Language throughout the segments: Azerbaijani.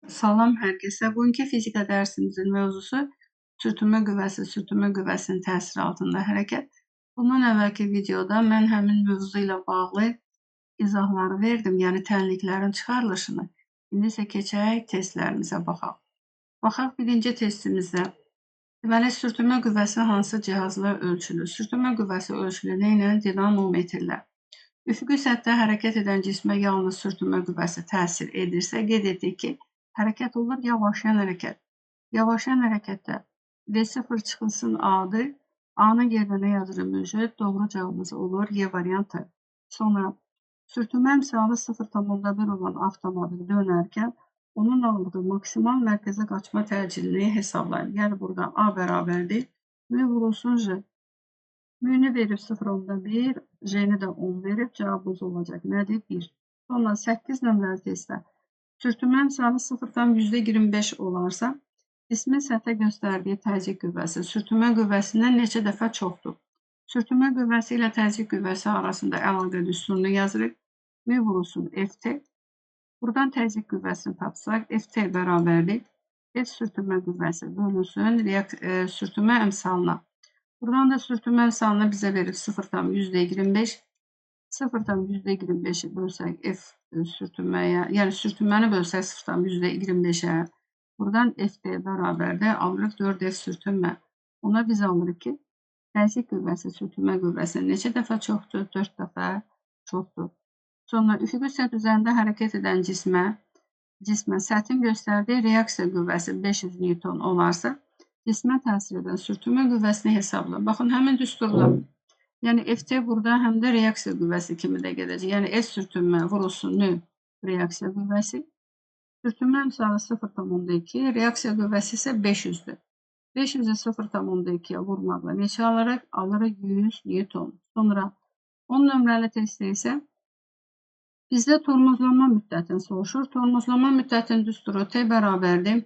Salam hər kəsə. Bugünkü fizika dərsimizin mövzusu sürtünmə qüvvəsi, sürtünmə qüvvəsinin təsiri altında hərəkət. Bundan əvvəlki videoda mən həmin mövzu ilə bağlı izahları verdim, yəni tənliklərin çıxarılışını. İndi isə keçək testlərimizə baxaq. Baxaq birinci testimizdə. Deməli, sürtünmə qüvvəsi hansı cihazla ölçülür? Sürtünmə qüvvəsi ölçülür nə ilə? Dinamometrlə. Üfüqi səthdə hərəkət edən cismə yalnız sürtünmə qüvvəsi təsir edirsə, qeyd etdik ki, hərəkət olur yavaşlayan hərəkət. Yavaşlayan hərəkətdə V0 çıxılsın A-dır. A-nın yerinə nə yazırıq mövcud? Doğru cavabımız olur Y variantı. Sonra sürtünmə əmsalı 0,1 olan avtomobil dönərkən onun aldığı maksimal mərkəzə qaçma təcilini hesablayın. Yəni burada A bərabərdir. M vurulsun J. M-ni verib 0,1, J-ni də 10 verib, cavabımız olacaq nədir? 1. Sonra 8 nömrəli testdə sürtünmə əmsalı 0,25 olarsa, cismin səthə göstərdiyi təzyiq qüvvəsi sürtünmə qüvvəsindən neçə dəfə çoxdur? Sürtünmə qüvvəsi ilə təzyiq qüvvəsi arasında əlaqə düsturunu yazırıq. M vurulsun Ft. Buradan təzyiq qüvvəsini tapsaq, Ft bərabərdir. F sürtünmə qüvvəsi bölünsün sürtünmə əmsalına. Buradan da sürtünmə əmsalını bizə verir 0,25. 0,25'i bölsək F sürtünməyə, yəni sürtünməni bölsək 0,25'ə, buradan F'də bərabərdə alırıq 4F sürtünmə. Ona biz alırıq ki, təzyiq qüvvəsi sürtünmə qüvvəsindən neçə dəfə çoxdur? 4 dəfə çoxdur. Sonra üfüqi səth üzərində hərəkət edən cismə səthin göstərdiyi reaksiya qüvvəsi 500 Newton olarsa, cismə təsir edən sürtünmə qüvvəsini hesabla. Baxın, həmin düsturla. Yəni Ft burada həm də reaksiya qüvvəsi kimi də gedəcək. Yəni S sürtünmə vurulsun N reaksiya qüvvəsi. Sürtünmə əmsalı 0,2, reaksiya qüvvəsi isə 500-dür. 500-ü 0,2-yə vurmaqla neçə alırıq? Alırıq 100 Newton. Sonra 10 nömrəli testdə isə bizdə tormozlanma müddətini soruşur. Tormozlanma müddətinin düsturu T bərabərdir.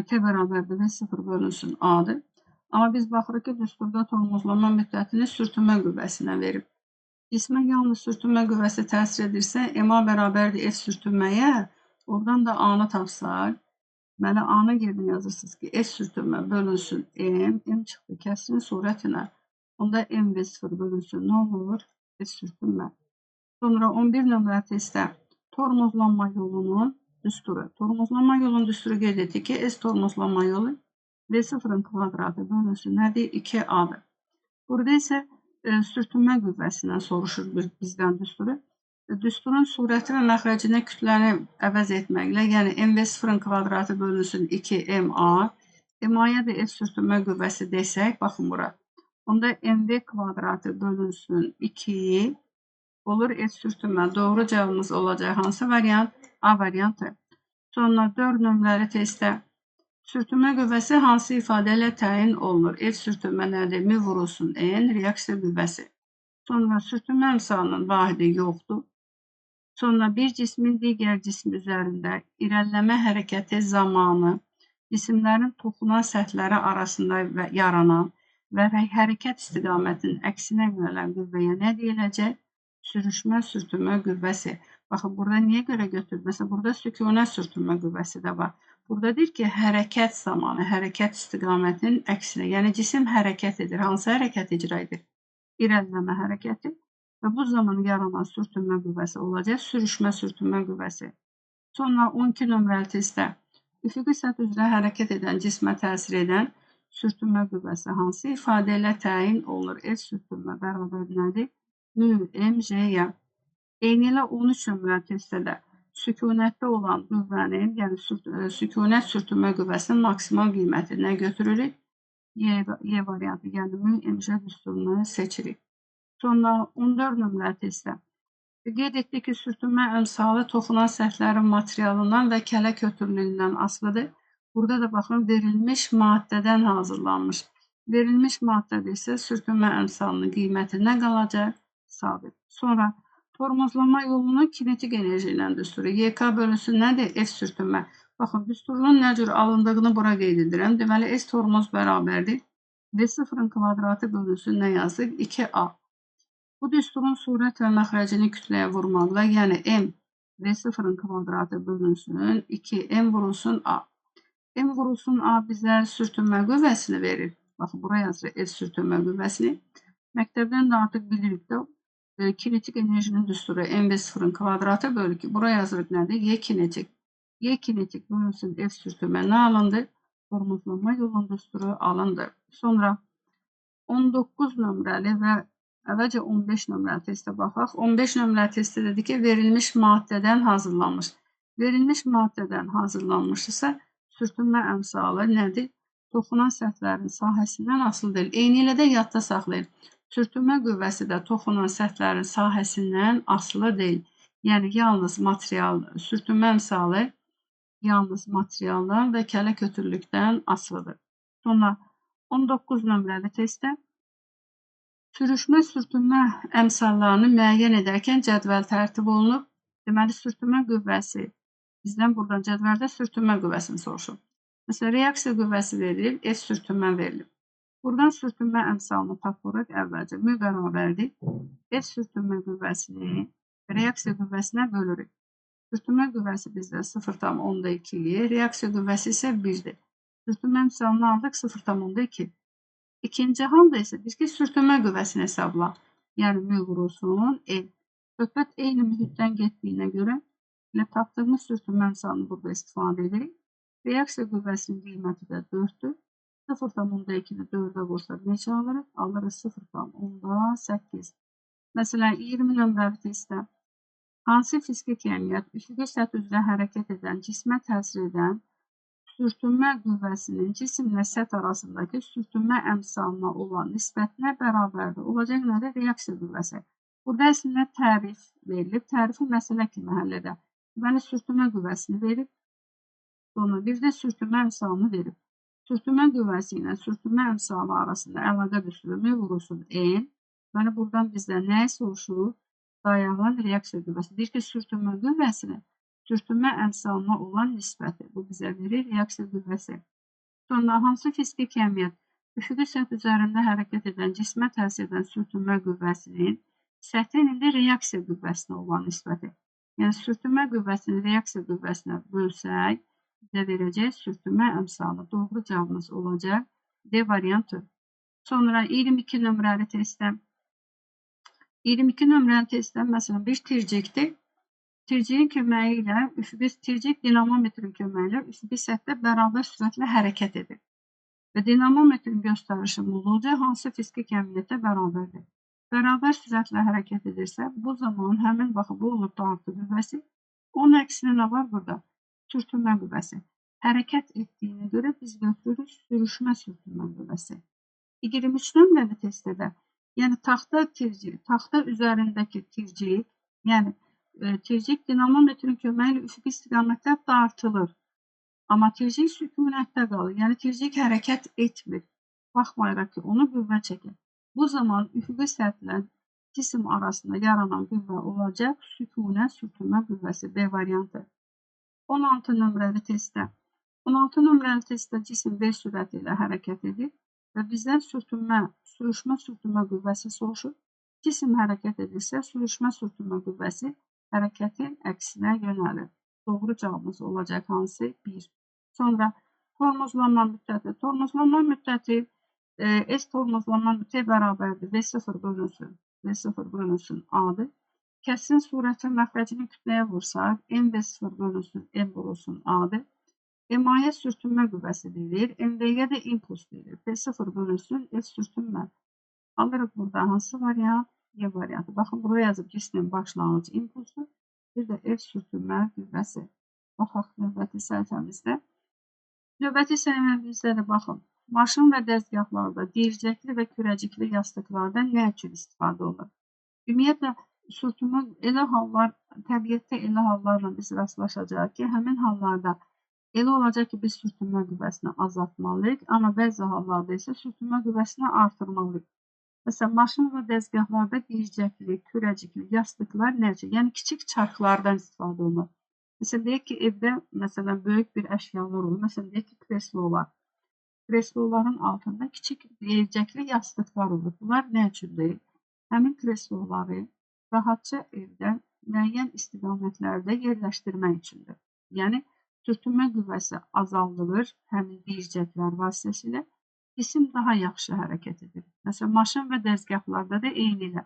T bərabərdir V0 bölünsün A-dır. Amma biz baxırıq ki, düsturda tormozlanma müddətini sürtünmə qüvvəsinə verib. Cismə yalnız sürtünmə qüvvəsi təsir edirsə, MA bərabərdir F sürtünməyə, oradan da A-nı tapsaq, deməli A-nın yerinə yazırsınız ki, S sürtünmə bölünsün M çıxdı kəsrin surətinə. Onda MV0 bölünsün nə olur? F sürtünmə. Sonra 11 nömrə testdə tormozlanma yolunun düsturu. Tormozlanma yolunun düsturu qeyd etdik ki, S tormozlanma yolu V0'ın kvadratı bölünsün nədir? 2A-dır. Burada isə sürtünmə qüvvəsindən soruşur bizdən düsturu. Düsturun surəti və məxrəcində kütləni əvəz etməklə, yəni MV0'ın kvadratı bölünsün 2MA, MA-ya da F sürtünmə qüvvəsi desək, baxın bura. Onda MV kvadratı bölünsün 2 olur F sürtünmə. Doğru cavabımız olacaq hansı variant? A variantı. Sonra 4 nömrəli testdə sürtünmə qüvvəsi hansı ifadə ilə təyin olunur? F sürtünmə nədir? M vurulsun N reaksiya qüvvəsi. Sonra sürtünmə əmsalının vahidi yoxdur. Sonra bir cismin digər cism üzərində irəliləmə hərəkəti zamanı cisimlərin toxunan səthləri arasında yaranan və hərəkət istiqamətinin əksinə yönələn qüvvəyə nə deyiləcək? Sürüşmə sürtünmə qüvvəsi. Baxın, burada niyə görə götürür? Məsələn, burada sükunət sürtünmə qüvvəsi də var. Burada deyir ki, hərəkət zamanı, hərəkət istiqamətinin əksinə, yəni cisim hərəkət edir. Hansı hərəkət icra edir? İrəliləmə hərəkəti və bu zaman yaranan sürtünmə qüvvəsi olacaq, sürüşmə sürtünmə qüvvəsi. Sonra 12 nömrəli testdə üfüqi səth üzrə hərəkət edən cismə təsir edən sürtünmə qüvvəsi hansı ifadə ilə təyin olunur? F sürtünmə bərabər nədir? MJ-yə. Eyni ilə 13 nömrəli testdə də sükunətdə olan qüvvənin, yəni sükunət sürtünmə qüvvəsinin maksimal qiymətini götürürük. Y variantı, yəni MJ düsturunu seçirik. Sonra 14 nömrəli testdə qeyd etdik ki, sürtünmə əmsalı toxunan səthlərin materialından və kələk ötürülüyündən asılıdır. Burada da baxın, verilmiş maddədən hazırlanmış. Verilmiş maddədə isə sürtünmə əmsalının qiyməti nə qalacaq? Sabit. Sonra tormozlanma yolunun kinetik enerji ilə düsturu. YK bölünsün nədir? F sürtünmə. Baxın, düsturun nə cür alındığını bura qeyd edirəm. Deməli, S tormoz bərabərdir. V0'ın kvadratı bölünsün nə yazıq? 2A. Bu düsturun surət və məxrəcini kütləyə vurmaqla, yəni M V0'ın kvadratı bölünsün 2 m vurulsun A. M vurulsun A bizə sürtünmə qüvvəsini verir. Baxın, buraya yazır F sürtünmə qüvvəsini. Məktəbdən də artıq bilirik də kinetik enerjinin düsturu mv0'ın kvadratı bölü 2. Buraya yazırıq nədir? Y kinetik. Y kinetik bölünsün F sürtünmə nə alındı? Formuzlanma yolunun düsturu alındı. Sonra 19 nömrəli və əvvəlcə 15 nömrəli testə baxaq. 15 nömrəli testdə dedi ki, verilmiş maddədən hazırlanmış. Verilmiş maddədən hazırlanmışsa, sürtünmə əmsalı nədir? Toxunan səthlərin sahəsindən asılı deyil. Eynilə də yadda saxlayın. Sürtünmə qüvvəsi də toxunan səthlərin sahəsindən asılı deyil. Yəni, yalnız material, sürtünmə əmsalı yalnız materialdan və kələ kötürlükdən asılıdır. Sonra 19 nömrəli testdə sürüşmə sürtünmə əmsallarını müəyyən edərkən cədvəl tərtib olunub. Deməli, sürtünmə qüvvəsi bizdən buradan cədvəldə sürtünmə qüvvəsini soruşur. Məsələn, reaksiya qüvvəsi verilib, F sürtünmə verilib. Buradan sürtünmə əmsalını tapırıq əvvəlcə. Mü bərabərdir. F sürtünmə qüvvəsini reaksiya qüvvəsinə bölürük. Sürtünmə qüvvəsi bizdə 0,2-yi, reaksiya qüvvəsi isə 1-dir. Sürtünmə əmsalını aldıq 0,2. İkinci halda isə biz ki, sürtünmə qüvvəsini hesabla. Yəni, mü vurulsun, L. Söhbət eyni mühitdən getdiyinə görə ilə tapdığımız sürtünmə əmsalını burada istifadə edirik. Reaksiya qüvvəsinin qiyməti də 4-dür. 0,2-ni 4-ə vursaq neçə alırıq? Alırıq 0,8. Məsələn, 20 nömrəli testdə hansı fiziki kəmiyyət üfüqi səth üzrə hərəkət edən cismə təsir edən sürtünmə qüvvəsinin cisimlə səth arasındakı sürtünmə əmsalına olan nisbətinə bərabərdir. Olacaq nədir? Reaksiya qüvvəsi. Burada əslində tərif verilib. Tərifi məsələ kimi həll edək. Deməli, sürtünmə qüvvəsini verib, sonra bir də sürtünmə əmsalını verib. Sürtünmə qüvvəsi ilə sürtünmə əmsalı arasında əlaqə düsturunu vurulsun N. Deməli, buradan bizdən nəyi soruşur? Dayanılan reaksiya qüvvəsi. Deyir ki, sürtünmə qüvvəsinin sürtünmə əmsalına olan nisbəti. Bu bizə verir reaksiya qüvvəsi. Sonra hansı fiziki kəmiyyət üfüqi səth üzərində hərəkət edən cismə təsir edən sürtünmə qüvvəsinin səthin indi reaksiya qüvvəsinə olan nisbəti. Yəni, sürtünmə qüvvəsini reaksiya qüvvəsinə bölsək, bizə verəcək sürtünmə əmsalı. Doğru cavabımız olacaq D variantı. Sonra 22 nömrəli testdə. 22 nömrəli testdə, məsələn, bir tircikdir. Tirciyin köməyi ilə tircik dinamometrin köməyi ilə üfüqi səthdə bərabər sürətlə hərəkət edir. Və dinamometrin göstərişi olacaq hansı fiziki kəmiyyətə bərabərdir. Bərabər sürətlə hərəkət edirsə, bu zaman həmin baxın, bu olur dartı qüvvəsi. Onun əksinə nə var burada? Sürtünmə qüvvəsi. Hərəkət etdiyinə görə biz götürürük sürüşmə sürtünmə qüvvəsi. 23 nömrəli testdə, yəni taxta üzərindəki tircik, yəni tircik dinamometrin köməyi ilə üfüqi istiqamətdə dartılır. Amma tircik sükunətdə qalır, yəni tircik hərəkət etmir. Baxmayaraq ki, onu qüvvə çəkir. Bu zaman üfüqi səthlə cisim arasında yaranan qüvvə olacaq sükunət sürtünmə qüvvəsi B variantı. 16 nömrəli testdə. 16 nömrəli testdə cisim V sürəti ilə hərəkət edir və bizdən sürüşmə sürtünmə qüvvəsi soruşur. Cisim hərəkət edirsə, sürüşmə sürtünmə qüvvəsi hərəkətin əksinə yönəlir. Doğru cavabımız olacaq hansı? 1. Sonra tormozlanma müddəti. Tormozlanma müddəti S tormozlanma müddəti bərabərdir. V0 bölünsün A-dır. Kəsin surəti məxrəcini kütləyə vursaq, MV0 bölünsün M vurulsun A-dır. M-yə sürtünmə qüvvəsi deyilir. MV-yə də impuls deyilir. P0 bölünsün F sürtünmə. Alırıq burada hansı variant? Y variantı. Baxın, buraya yazıb cismin başlanğıc impulsu, bir də F sürtünmə qüvvəsi. Baxaq növbəti səhifəmizdə. Növbəti səhifəmizdə də baxın. Maşın və dəzgahlarda dircəkli və kürəcikli yastıqlardan nə üçün istifadə olunur? Ümumiyyətlə, sürtünmə elə hallar, təbiətdə elə hallarla biz rastlaşacaq ki, həmin hallarda elə olacaq ki, biz sürtünmə qüvvəsini azaltmalıyıq, amma bəzi hallarda isə sürtünmə qüvvəsini artırmalıyıq. Məsələn, maşın və dəzgahlarda dircəkli, kürəcikli yastıqlar nə üçün? Yəni, kiçik çarxlardan istifadə olunur. Məsələn, deyək ki, evdə böyük bir əşyalar olur. Məsələn, deyək ki, kreslolar. Kresloların altında kiçik dircəkli yastıqlar olur. Bunlar nə üçündür? Həmin kresloları rahatca evdə müəyyən istiqamətlərdə yerləşdirmək üçündür. Yəni, sürtünmə qüvvəsi azaldılır həmin bircəklər vasitəsilə, cisim daha yaxşı hərəkət edir. Məsələn, maşın və dəzgahlarda da eynilə.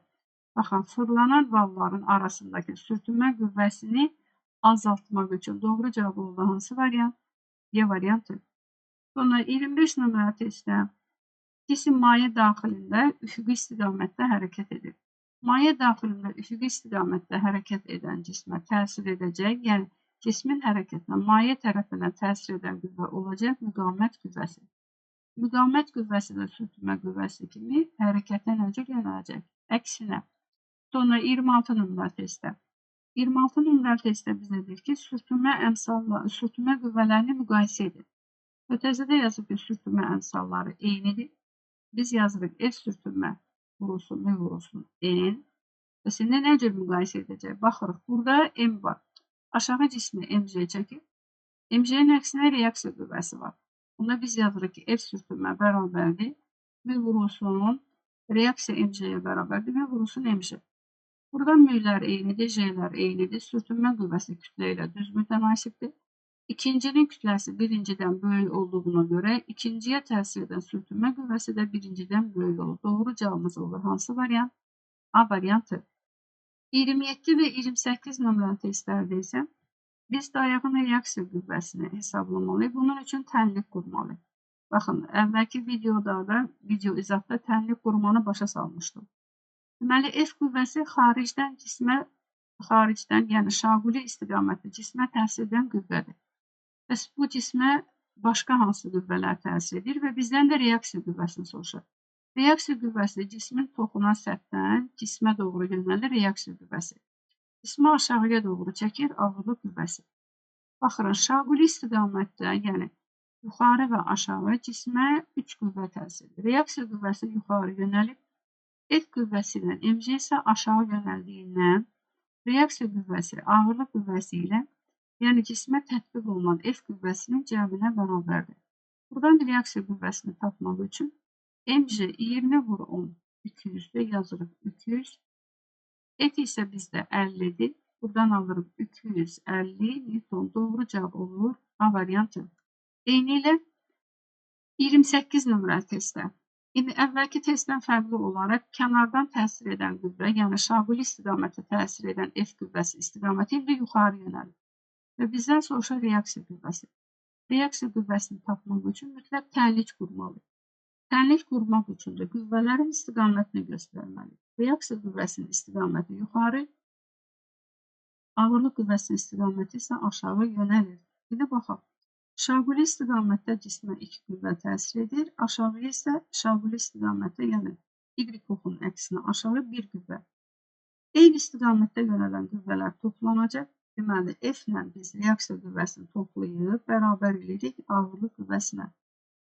Baxın, fırlanan valların arasındakı sürtünmə qüvvəsini azaltmaq üçün doğru cavab olan hansı variant? Y variantı. Sonra 25 nömrəli testdə cisim maye daxilində üfüqi istiqamətdə hərəkət edir. Maye daxilində üfüqi istiqamətdə hərəkət edən cismə təsir edəcək, yəni cismin hərəkətinə maye tərəfindən təsir edən qüvvə olacaq müqavimət qüvvəsi. Müqavimət qüvvəsi də sürtünmə qüvvəsi kimi hərəkətə necə yönələcək? Əksinə. Sonra 26 nömrəli testdə. 26 nömrəli testdə bizə deyir ki, sürtünmə qüvvələrini müqayisə edir. Ötəzədə yazıb ki, sürtünmə əmsalları eynidir. Biz yazırıq F sürtünmə vurusu, M vurusu N. Bəs indi nə cür müqayisə edəcək? Baxırıq, burada M var. Aşağı cismi MC çəkir. MC-nin əksinə reaksiya qüvvəsi var. Bunda biz yazırıq ki, F sürtünmə bərabərdir. M vurusunun reaksiya MC-yə bərabərdir. M vurusun MC. Burada M-lər eynidir, J-lər eynidir. Sürtünmə qüvvəsi kütlə ilə düz mütənasibdir. İkincinin kütləsi birincidən böyük olduğuna görə ikinciyə təsir edən sürtünmə qüvvəsi də birincidən böyük olur. Doğru cavabımız olur. Hansı variant? A variantı. 27 və 28 nömrəli testlərdə isə biz dayağın reaksiya qüvvəsini hesablamalıyıq. Bunun üçün tənlik qurmalıyıq. Baxın, əvvəlki videoda, video izahda tənlik qurmanı başa salmışdım. Deməli, F qüvvəsi xaricdən, yəni şaquli istiqamətli cismə təsir edən qüvvədir. Bəs bu cismə başqa hansı qüvvələr təsir edir və bizdən də reaksiya qüvvəsini soruşur. Reaksiya qüvvəsi cismin toxunan səthdən cismə doğru yönəlir reaksiya qüvvəsi. Cismi aşağıya doğru çəkir ağırlıq qüvvəsi. Baxırın, şaquli istiqamətdə, yəni yuxarı və aşağı cismə 3 qüvvə təsir edir. Reaksiya qüvvəsi yuxarı yönəlib, F qüvvəsi ilə MC isə aşağı yönəldiyindən reaksiya qüvvəsi ağırlıq qüvvəsi ilə, yəni cismə tətbiq olunan F qüvvəsinin cəminə bərabərdir. Buradan reaksiya qüvvəsini tapmaq üçün MC 20 vur 10 200-də yazırıq 200. F isə bizdə 50-dir. Buradan alırıq 250 Newton. Doğru cavab olur A variantı. Eyni ilə 28 nömrəli testdə. İndi əvvəlki testdən fərqli olaraq kənardan təsir edən qüvvə, yəni şaquli istiqamətə təsir edən F qüvvəsi istiqaməti indi yuxarı yönəlir. Və bizdən soruşur reaksiya qüvvəsi. Reaksiya qüvvəsini tapmaq üçün mütləq tənlik qurmalıyıq. Tənlik qurmaq üçün də qüvvələrin istiqamətini göstərməliyik. Reaksiya qüvvəsinin istiqaməti yuxarı, ağırlıq qüvvəsinin istiqaməti isə aşağı yönəlir. Bir də baxaq. Şaquli istiqamətdə cismə 2 qüvvə təsir edir, aşağıya isə şaquli istiqamətdə, yəni Y oxunun əksinə aşağı 1 qüvvə. Eyni istiqamətdə yönələn qüvvələr toplanacaq. Deməli, F ilə biz reaksiya qüvvəsini toplayıb bərabər edirik ağırlıq qüvvəsinə.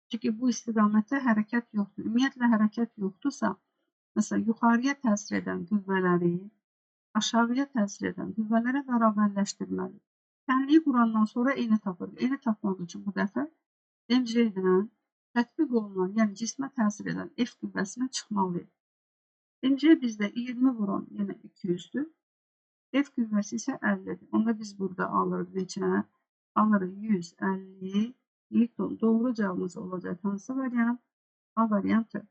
Çünki bu istiqamətdə hərəkət yoxdur. Ümumiyyətlə hərəkət yoxdursa, məsələn, yuxarıya təsir edən qüvvələri aşağıya təsir edən qüvvələrə bərabərləşdirməliyik. Tənliyi qurandan sonra eyni tapırıq. Eyni tapmaq üçün bu dəfə MC-dən tətbiq olunan, yəni cismə təsir edən F qüvvəsindən çıxmalıyıq. MC bizdə 20 vuran, yəni 200-dür. F qüvvəsi isə 50-dir. Onda biz burada alırıq neçə? Alırıq 150 Newton. Doğru cavabımız olacaq. Hansı variant? A variantı.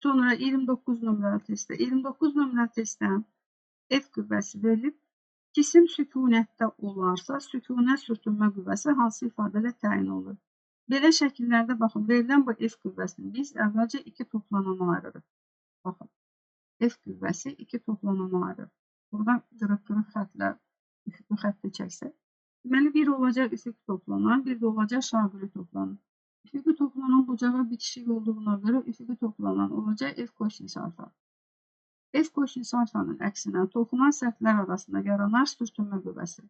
Sonra 29 nömrəli testdə. 29 nömrəli testdə F qüvvəsi verilib. Cisim sükunətdə olarsa, sükunət sürtünmə qüvvəsi hansı ifadə ilə təyin olur? Belə şəkillərdə baxın, verilən bu F qüvvəsini biz əvvəlcə 2 toplanana ayırırıq. Baxın, F qüvvəsi 2 toplanana ayırırıq. Buradan qırıq-qırıq xətlər, üfüqli xətti çəksək. Deməli, bir olacaq üfüq toplanan, bir də olacaq şaquli toplanan. Üfüqi toplanan bucağa bitişik olduğuna görə üfüqi toplanan olacaq F kosinus alfa. F kosinus alfanın əksinə toxunan səthlər arasında yaranan sürtünmə qüvvəsi.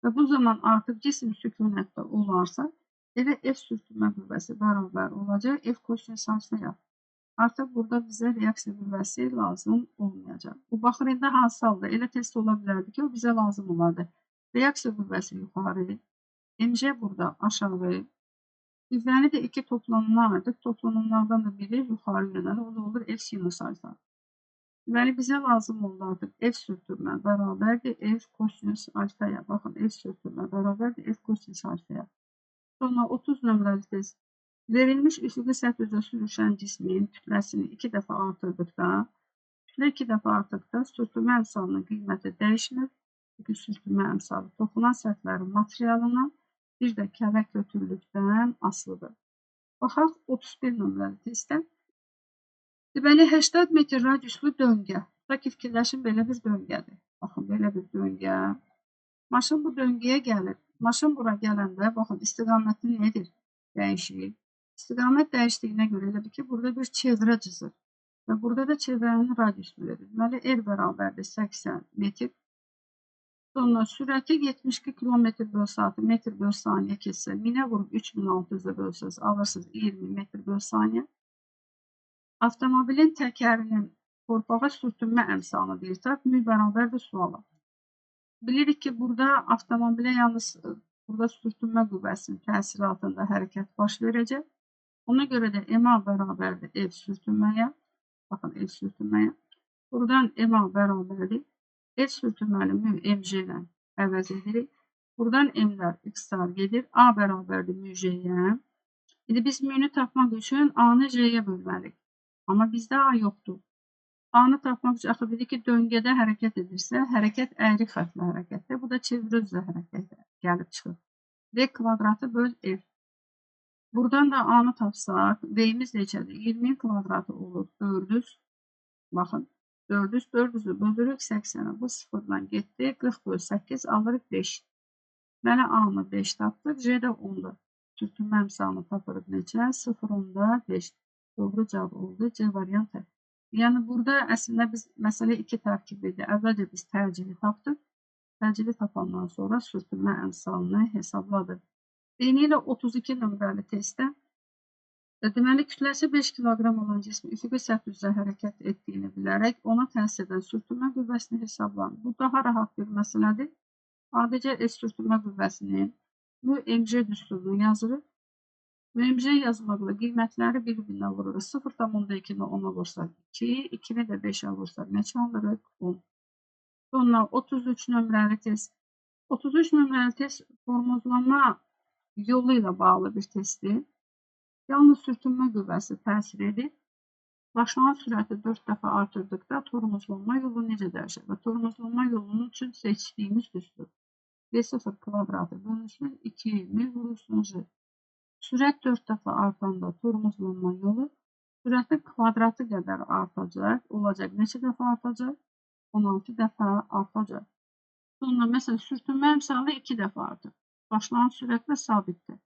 Və bu zaman artıq cisim sükunətdə olarsa, elə F sürtünmə qüvvəsi bərabər olacaq F kosinus alfaya. Artıq burada bizə reaksiya qüvvəsi lazım olmayacaq. Bu baxır, indi hansı halda elə test ola bilərdi ki, o bizə lazım olardı. Reaksiya qüvvəsi yuxarı, MC burada aşağı, qüvvəni də 2 toplanana ayırdıq. Toplananlardan da biri yuxarı yönəlir. O da olur F sinus alfa. Deməli, bizə lazım oldu artıq F sürtünmə bərabərdir F kosinüs alfaya. Baxın, F sürtünmə bərabərdir F kosinüs alfaya. Sonra 30 nömrəli test. Verilmiş üfüqi səth üzrə sürüşən cismin kütləsini 2 dəfə artırdıqda, kütlə 2 dəfə artıqda sürtünmə əmsalının qiyməti dəyişmir. Çünki sürtünmə əmsalı toxunan səthlərin materialından, bir də kələ kötürlükdən asılıdır. Baxaq 31 nömrəli testdən. Deməli, 80 metr radiuslu döngə. Tutaq ki, fikirləşin, belə bir döngədir. Baxın, belə bir döngə. Maşın bu döngəyə gəlir. Maşın bura gələndə, baxın, istiqaməti nedir? Dəyişir. İstiqamət dəyişdiyinə görə elə ki, burada bir çevrə cızır. Və burada da çevrənin radiusunu verir. Deməli, R bərabərdir 80 metr. Sonra sürəti 72 km/saat, metr/saniyə keçsə, 1000-ə vurub 3600-ə bölsəz, alırsınız 20 metr/saniyə. Avtomobilin təkərinin torpağa sürtünmə əmsalını deyir. Mü bərabərdir suala. Bilirik ki, burada avtomobilə yalnız burada sürtünmə qüvvəsinin təsiri altında hərəkət baş verəcək. Ona görə də MA bərabərdir F sürtünməyə. Baxın, F sürtünməyə. Buradan MA bərabərdir. F sürtünməni mü MC ilə əvəz edirik. Buradan M'lər X-lar gedir. A bərabərdir mü J'yə. İndi biz mü'nü tapmaq üçün A-nı J'yə bölməliyik. Amma bizdə A yoxdur. A-nı tapmaq üçün axı dedi ki, döngədə hərəkət edirsə, hərəkət əyri xətlə hərəkətdir. Bu da çevrə üzrə hərəkət gəlib çıxır. V kvadratı böl F. Buradan da A-nı tapsaq, V-imiz neçədir? 20 kvadratı olur 400. Baxın, 400'ü bölürük 80'ə. Bu sıfırdan getdi. 40 böl 8 alırıq 5. Deməli, A-nı 5 tapdıq. J də 10'dur. Sürtünmə əmsalını tapırıq neçə? 0, 10'da 5. Doğru cavab oldu. C variantı. Yəni, burada əslində biz məsələ 2 tərkiblidir. Əvvəlcə biz təcili tapdıq. Təcili tapandan sonra sürtünmə əmsalını hesabladıq. Eyni ilə 32 nömrəli testdə deməli, kütləsi 5 kiloqram olan cismi üfüqi səth üzrə hərəkət etdiyini bilərək ona təsir edən sürtünmə qüvvəsini hesablanır. Bu daha rahat bir məsələdir. Adicə S sürtünmə qüvvəsinin MC düsturunu yazırıq. MC yazmaqla qiymətləri bir-birinə vururuq. 0,2-ni 10'a vursaq 2, 2'ni də 5'ə vursaq neçə alırıq? 10. Sonra 33 nömrəli test. 33 nömrəli test tormozlama yolu ilə bağlı bir testdir. Yalnız sürtünmə qüvvəsi təsir edir. Başlanğıc sürəti 4 dəfə artırdıqda tormozlama yolu necə dəyişir? Və tormozlama yolunun üçün seçdiyimiz düstur. V0 kvadratı bölünsün 2 mil vurulsun J. Sürət 4 dəfə artanda tormozlanma yolu sürətin kvadratı qədər artacaq. Olacaq neçə dəfə artacaq? 16 dəfə artacaq. Sonra məsələn sürtünmə əmsalı 2 dəfə artır. Başlanğıc sürətlə sabitdir.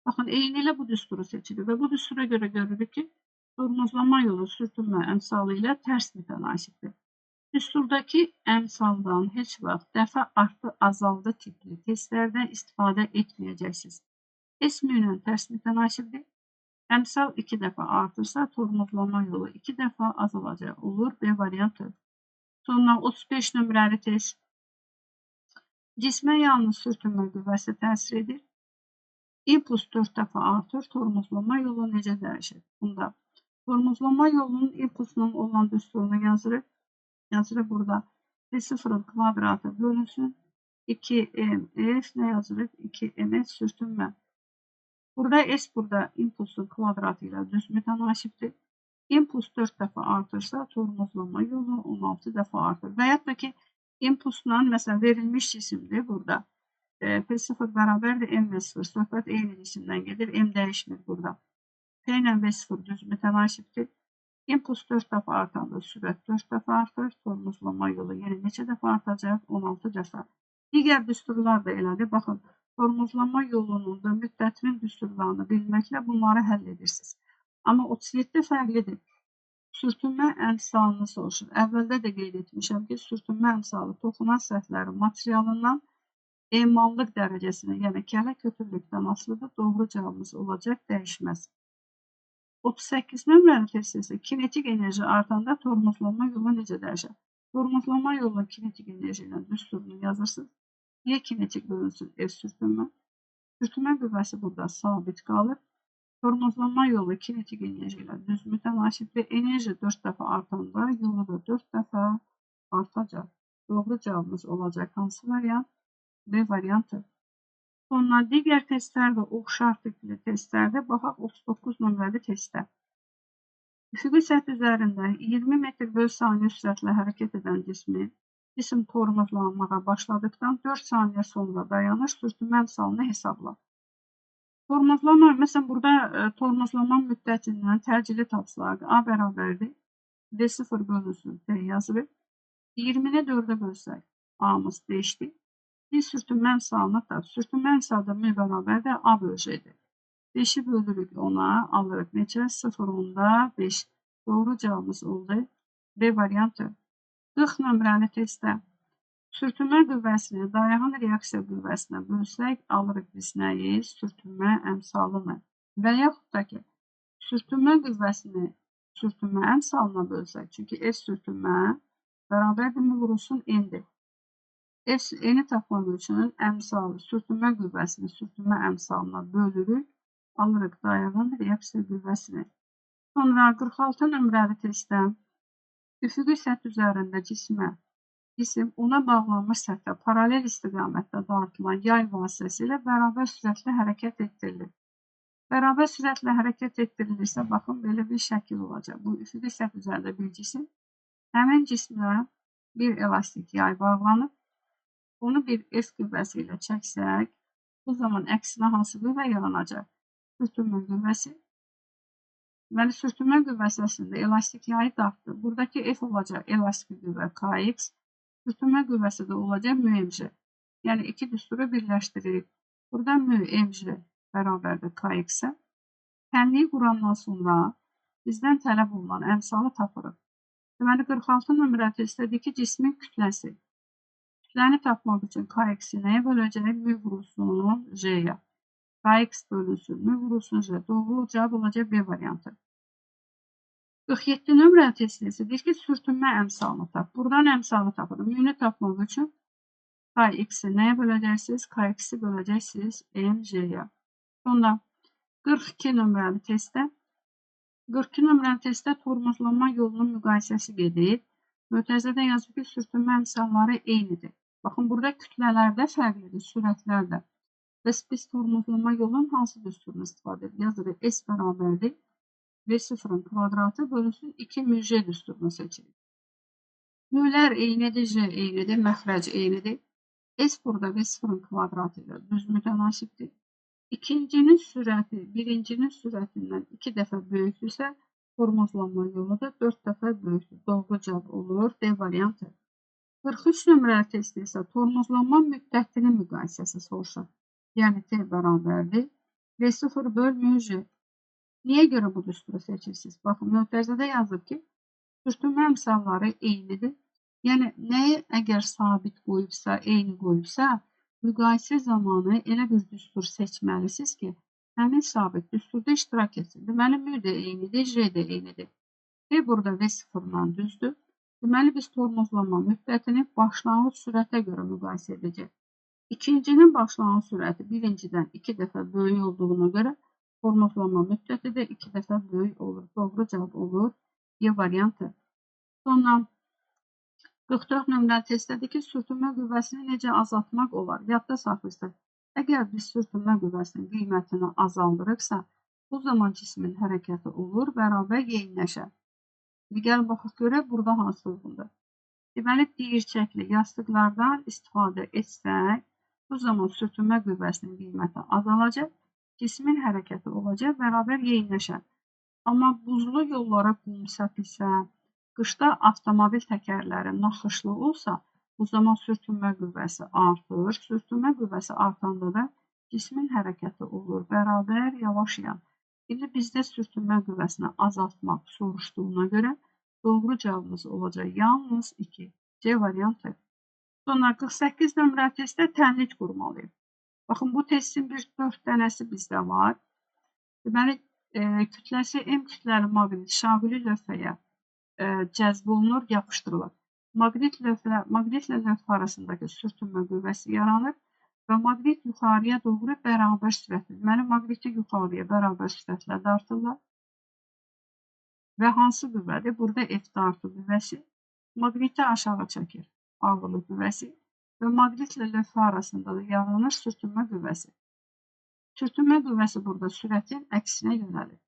Baxın, eyni ilə bu düsturu seçilir və bu düstura görə görürük ki, tormozlanma yolu sürtünmə əmsalı ilə tərs mütənasibdir. Düsturdakı əmsaldan heç vaxt dəfə artdı, azaldı tipli testlərdən istifadə etməyəcəksiniz. S müylə tərs mütənasibdir. Əmsal 2 dəfə artırsa, tormozlama yolu 2 dəfə azalacaq. Olur B variantı. Sonra 35 nömrəli test. Cismə yalnız sürtünmə qüvvəsi təsir edir. İmpuls 4 dəfə artır. Tormozlama yolu necə dəyişir? Bunda tormozlama yolunun impulsunun olan düsturunu yazırıq. Yazırıq burada. V0'ın kvadratı bölünsün. 2mf nə yazırıq? 2ms sürtünmə. Burada S burada impulsun kvadratı ilə düz mütənasibdir. Impuls 4 dəfə artırsa, tormozlama yolu 16 dəfə artır. Və yaxud da ki, impulsla məsələn verilmiş cisimdir burada. P0 bərabərdir M0. Söhbət eyni cisimdən gedir. M dəyişmir burada. P ilə V0 düz mütənasibdir. Impuls 4 dəfə artanda sürət 4 dəfə artır. Tormozlama yolu yenə neçə dəfə artacaq? 16 dəfə. Digər düsturlar da elədir. Baxın. Tormozlama yolunun da müddətinin düsturlarını bilməklə bunları həll edirsiniz. Amma 37 fərqlidir. Sürtünmə əmsalını soruşur. Əvvəldə də qeyd etmişəm ki, sürtünmə əmsalı toxunan səthlərin materialından emallık dərəcəsinə, yəni kələ kötürlükdən asılıdır. Doğru cavabımız olacaq, dəyişməz. 38 nömrəli test isə kinetik enerji artanda tormozlama yolu necə dəyişir? Tormozlama yolunun kinetik enerji ilə düsturunu yazırsınız. Y kinetik bölünsün F sürtünmə. Sürtünmə qüvvəsi burada sabit qalır. Tormozlanma yolu kinetik enerji ilə düz mütənasibdir. Enerji 4 dəfə artanda yolu da 4 dəfə artacaq. Doğru cavabımız olacaq hansı variant? B variantı. Sonra digər testlərdə oxşar tipli testlərdə baxaq 39 nömrəli testdə. Üfüqi səth üzərində 20 metr bölü saniyə sürətlə hərəkət edən cisim tormozlanmağa başladıqdan 4 saniyə sonra dayanır, sürtünmə əmsalını hesabla. Tormozlama, məsələn, burada tormozlama müddətindən təcili tapsılar A bərabərdir. V0 bölünsün D yazılır. 20-ni 4-ə bölsək, A-mız 5-dir. Bir sürtünmə əmsalını tap. Sürtünmə əmsalda M bərabərdir A böləcəkdir. 5-i bölürük ona, alırıq neçə? 0,5. Doğru cavabımız oldu. B variantı. 40 nömrəli testdə sürtünmə qüvvəsini dayanan reaksiya qüvvəsinə bölsək, alırıq biz nəyi? Sürtünmə əmsalını. Və yaxud da ki, sürtünmə qüvvəsini sürtünmə əmsalına bölsək, çünki F sürtünmə bərabərdir mi vurulsun N-dir. N-i tapmaq üçün əmsalı sürtünmə qüvvəsini sürtünmə əmsalına bölürük, alırıq dayanan reaksiya qüvvəsini. Sonra 46 nömrəli testdə üfüqi səth üzərində cisim ona bağlanmış səthə paralel istiqamətdə dartılan yay vasitəsilə bərabər sürətlə hərəkət etdirilir. Bərabər sürətlə hərəkət etdirilirsə, baxın, belə bir şəkil olacaq. Bu üfüqi səth üzərində bir cisim, həmin cismə bir elastik yay bağlanıb, onu bir F qüvvəsi ilə çəksək, bu zaman əksinə hansı qüvvə yaranacaq? Sürtünmə qüvvəsi. Deməli, sürtünmə qüvvəsi əslində elastik yayı dartdı. Buradakı F olacaq elastik qüvvə Kx, sürtünmə qüvvəsi də olacaq μmj. Yəni, iki düsturu birləşdiririk. Burada μmj bərabərdir Kx-ə. Tənliyi qurandan sonra bizdən tələb olunan əmsalı tapırıq. Deməli, 46 nömrə testdədir ki, cismin kütləsi. Kütləni tapmaq üçün Kx-i nəyə böləcək? M vurulsun J-yə. Kx bölünsün M vurulsun J. Doğru cavab olacaq B variantı. 47 nömrə testi isə deyir ki, sürtünmə əmsalını tap. Buradan əmsalını tapırıq. M-ni tapmaq üçün Kx-i nəyə böləcəksiniz? Kx-i böləcəksiniz MJ-yə. Sonra 42 nömrəli testdə tormozlanma yolunun müqayisəsi gedir. Mötərizədə yazır ki, sürtünmə əmsalları eynidir. Baxın, burada kütlələrdə fərqlidir, sürətlərdə. Və biz tormozlanma yolunun hansı düsturunu istifadə edir? Yazırıq, S bərabərdir. V0-ın kvadratı bölünsün 2 μj düsturunu seçirik. Mülər eynidir, J eynidir, məxrəc eynidir. S burada V0-ın kvadratı ilə düz mütənasibdir. İkincinin sürəti birincinin sürətindən 2 dəfə böyükdürsə, tormozlanma yolu da 4 dəfə böyükdür. Doğru cavab olur. D variantı. 43 nömrəli testdə isə tormozlanma müddətinin müqayisəsi soruşur. Yəni T bərabərdir. V0 böl μj. Niyə görə bu düsturu seçirsiniz? Baxın, mötərizədə yazıb ki, sürtünmə əmsalları eynidir. Yəni, nəyi əgər sabit qoyubsa, eyni qoyubsa, müqayisə zamanı elə bir düstur seçməlisiniz ki, həmin sabit düsturda iştirak etsin. Deməli, M də eynidir, J də eynidir. V burada V0-dan düzdür. Deməli, biz tormozlanma müddətini başlanğıc sürətə görə müqayisə edəcək. İkincinin başlanğıc sürəti birincidən 2 dəfə böyük olduğuna görə tormozlanma müddəti də 2 dəfə böyük olur. Doğru cavab olur. Y variantı. Sonra 44 nömrəli testdədir ki, sürtünmə qüvvəsini necə azaltmaq olar? Yadda saxlayırsa, əgər biz sürtünmə qüvvəsinin qiymətini azaldırıqsa, bu zaman cismin hərəkəti olur, bərabər yeyinləşər. Digər baxaq görə, burada hansı uyğundur? Deməli, dirçəkli yastıqlardan istifadə etsək, bu zaman sürtünmə qüvvəsinin qiyməti azalacaq, cismin hərəkəti olacaq, bərabər yeyinləşər. Amma buzlu yollara qum səpilsə, qışda avtomobil təkərləri naxışlı olsa, bu zaman sürtünmə qüvvəsi artır. Sürtünmə qüvvəsi artanda da cismin hərəkəti olur, bərabər yavaşlayan. İndi bizdə sürtünmə qüvvəsini azaltmaq soruşduğuna görə doğru cavabımız olacaq yalnız 2. C variantı. Sonra 48 nömrəli testdə tənlik qurmalıyıq. Baxın, bu testin bir 4 dənəsi bizdə var. Deməli, kütləsi M kütləli maqnit şaquli lövhəyə cəzb olunur, yapışdırılır. Maqnitlə lövhə arasındakı sürtünmə qüvvəsi yaranır və maqnit yuxarıya doğru bərabər sürətlə. Deməli, maqniti yuxarıya bərabər sürətlə dartırlar. Və hansı qüvvədir? Burada F dartı qüvvəsi maqniti aşağı çəkir. Ağırlıq qüvvəsi və maqnitlə lövhə arasında da yaranır sürtünmə qüvvəsi. Sürtünmə qüvvəsi burada sürətin əksinə yönəlir.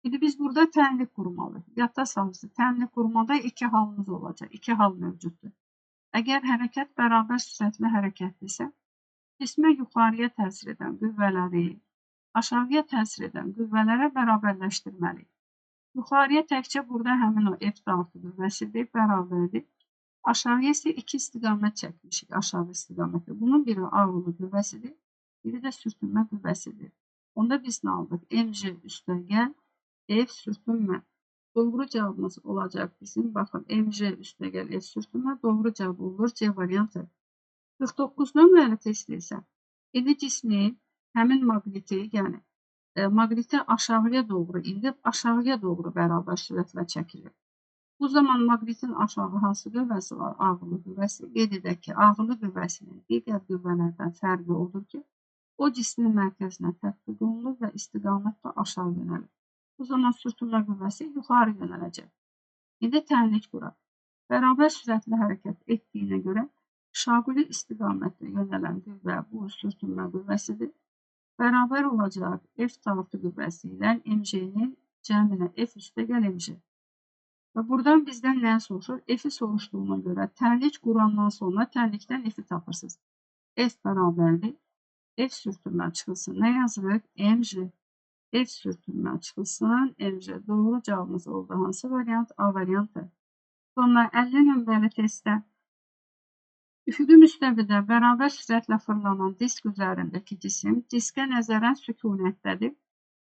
İndi biz burada tənlik qurmalıyıq. Yadda salırsınız. Tənlik qurmada iki halımız olacaq. İki hal mövcuddur. Əgər hərəkət bərabər sürətli hərəkətdirsə, cismə yuxarıya təsir edən qüvvələri aşağıya təsir edən qüvvələrə bərabərləşdirməliyik. Yuxarıya təkcə burada həmin o F dartı qüvvəsidir, bərabərdir. Aşağıya isə iki istiqamət çəkmişik, aşağı istiqamətdə. Bunun biri ağırlıq qüvvəsidir, biri də sürtünmə qüvvəsidir. Onda biz nə aldıq? mc üstəgəl F sürtünmə. Doğru cavabımız olacaq bizim. Baxın, mc üstəgəl F sürtünmə doğru cavab olur. C variantı. 49 nömrəli testdə isə indi cismi həmin maqniti, yəni maqniti aşağıya doğru indib aşağıya doğru bərabər sürətlə çəkilir. Bu zaman maqnitin aşağı hansı qüvvəsi var? Ağırlıq qüvvəsi. Qeyd edək ki, ağırlıq qüvvəsinin digər qüvvələrdən fərqi odur ki, o cismin mərkəzinə tətbiq olunur və istiqamət də aşağı yönəlir. Bu zaman sürtünmə qüvvəsi yuxarı yönələcək. İndi tənlik quraq. Bərabər sürətlə hərəkət etdiyinə görə şaquli istiqamətlə yönələn qüvvə bu sürtünmə qüvvəsidir. Bərabər olacaq F dartı qüvvəsi ilə mc'nin cəminə F üstəgəl mc. Və buradan bizdən nə soruşur? F'i soruşduğuna görə tənlik qurandan sonra tənlikdən F'i tapırsınız. F bərabərdir. F sürtünmə çıxılsın. Nə yazırıq? mc. F sürtünmə çıxılsın. mc. Doğru cavabımız oldu. Hansı variant? A variantı. Sonra 50 nömrəli testdə üfüqi müstəvidə bərabər sürətlə fırlanan disk üzərindəki cisim diskə nəzərən sükunətdədir.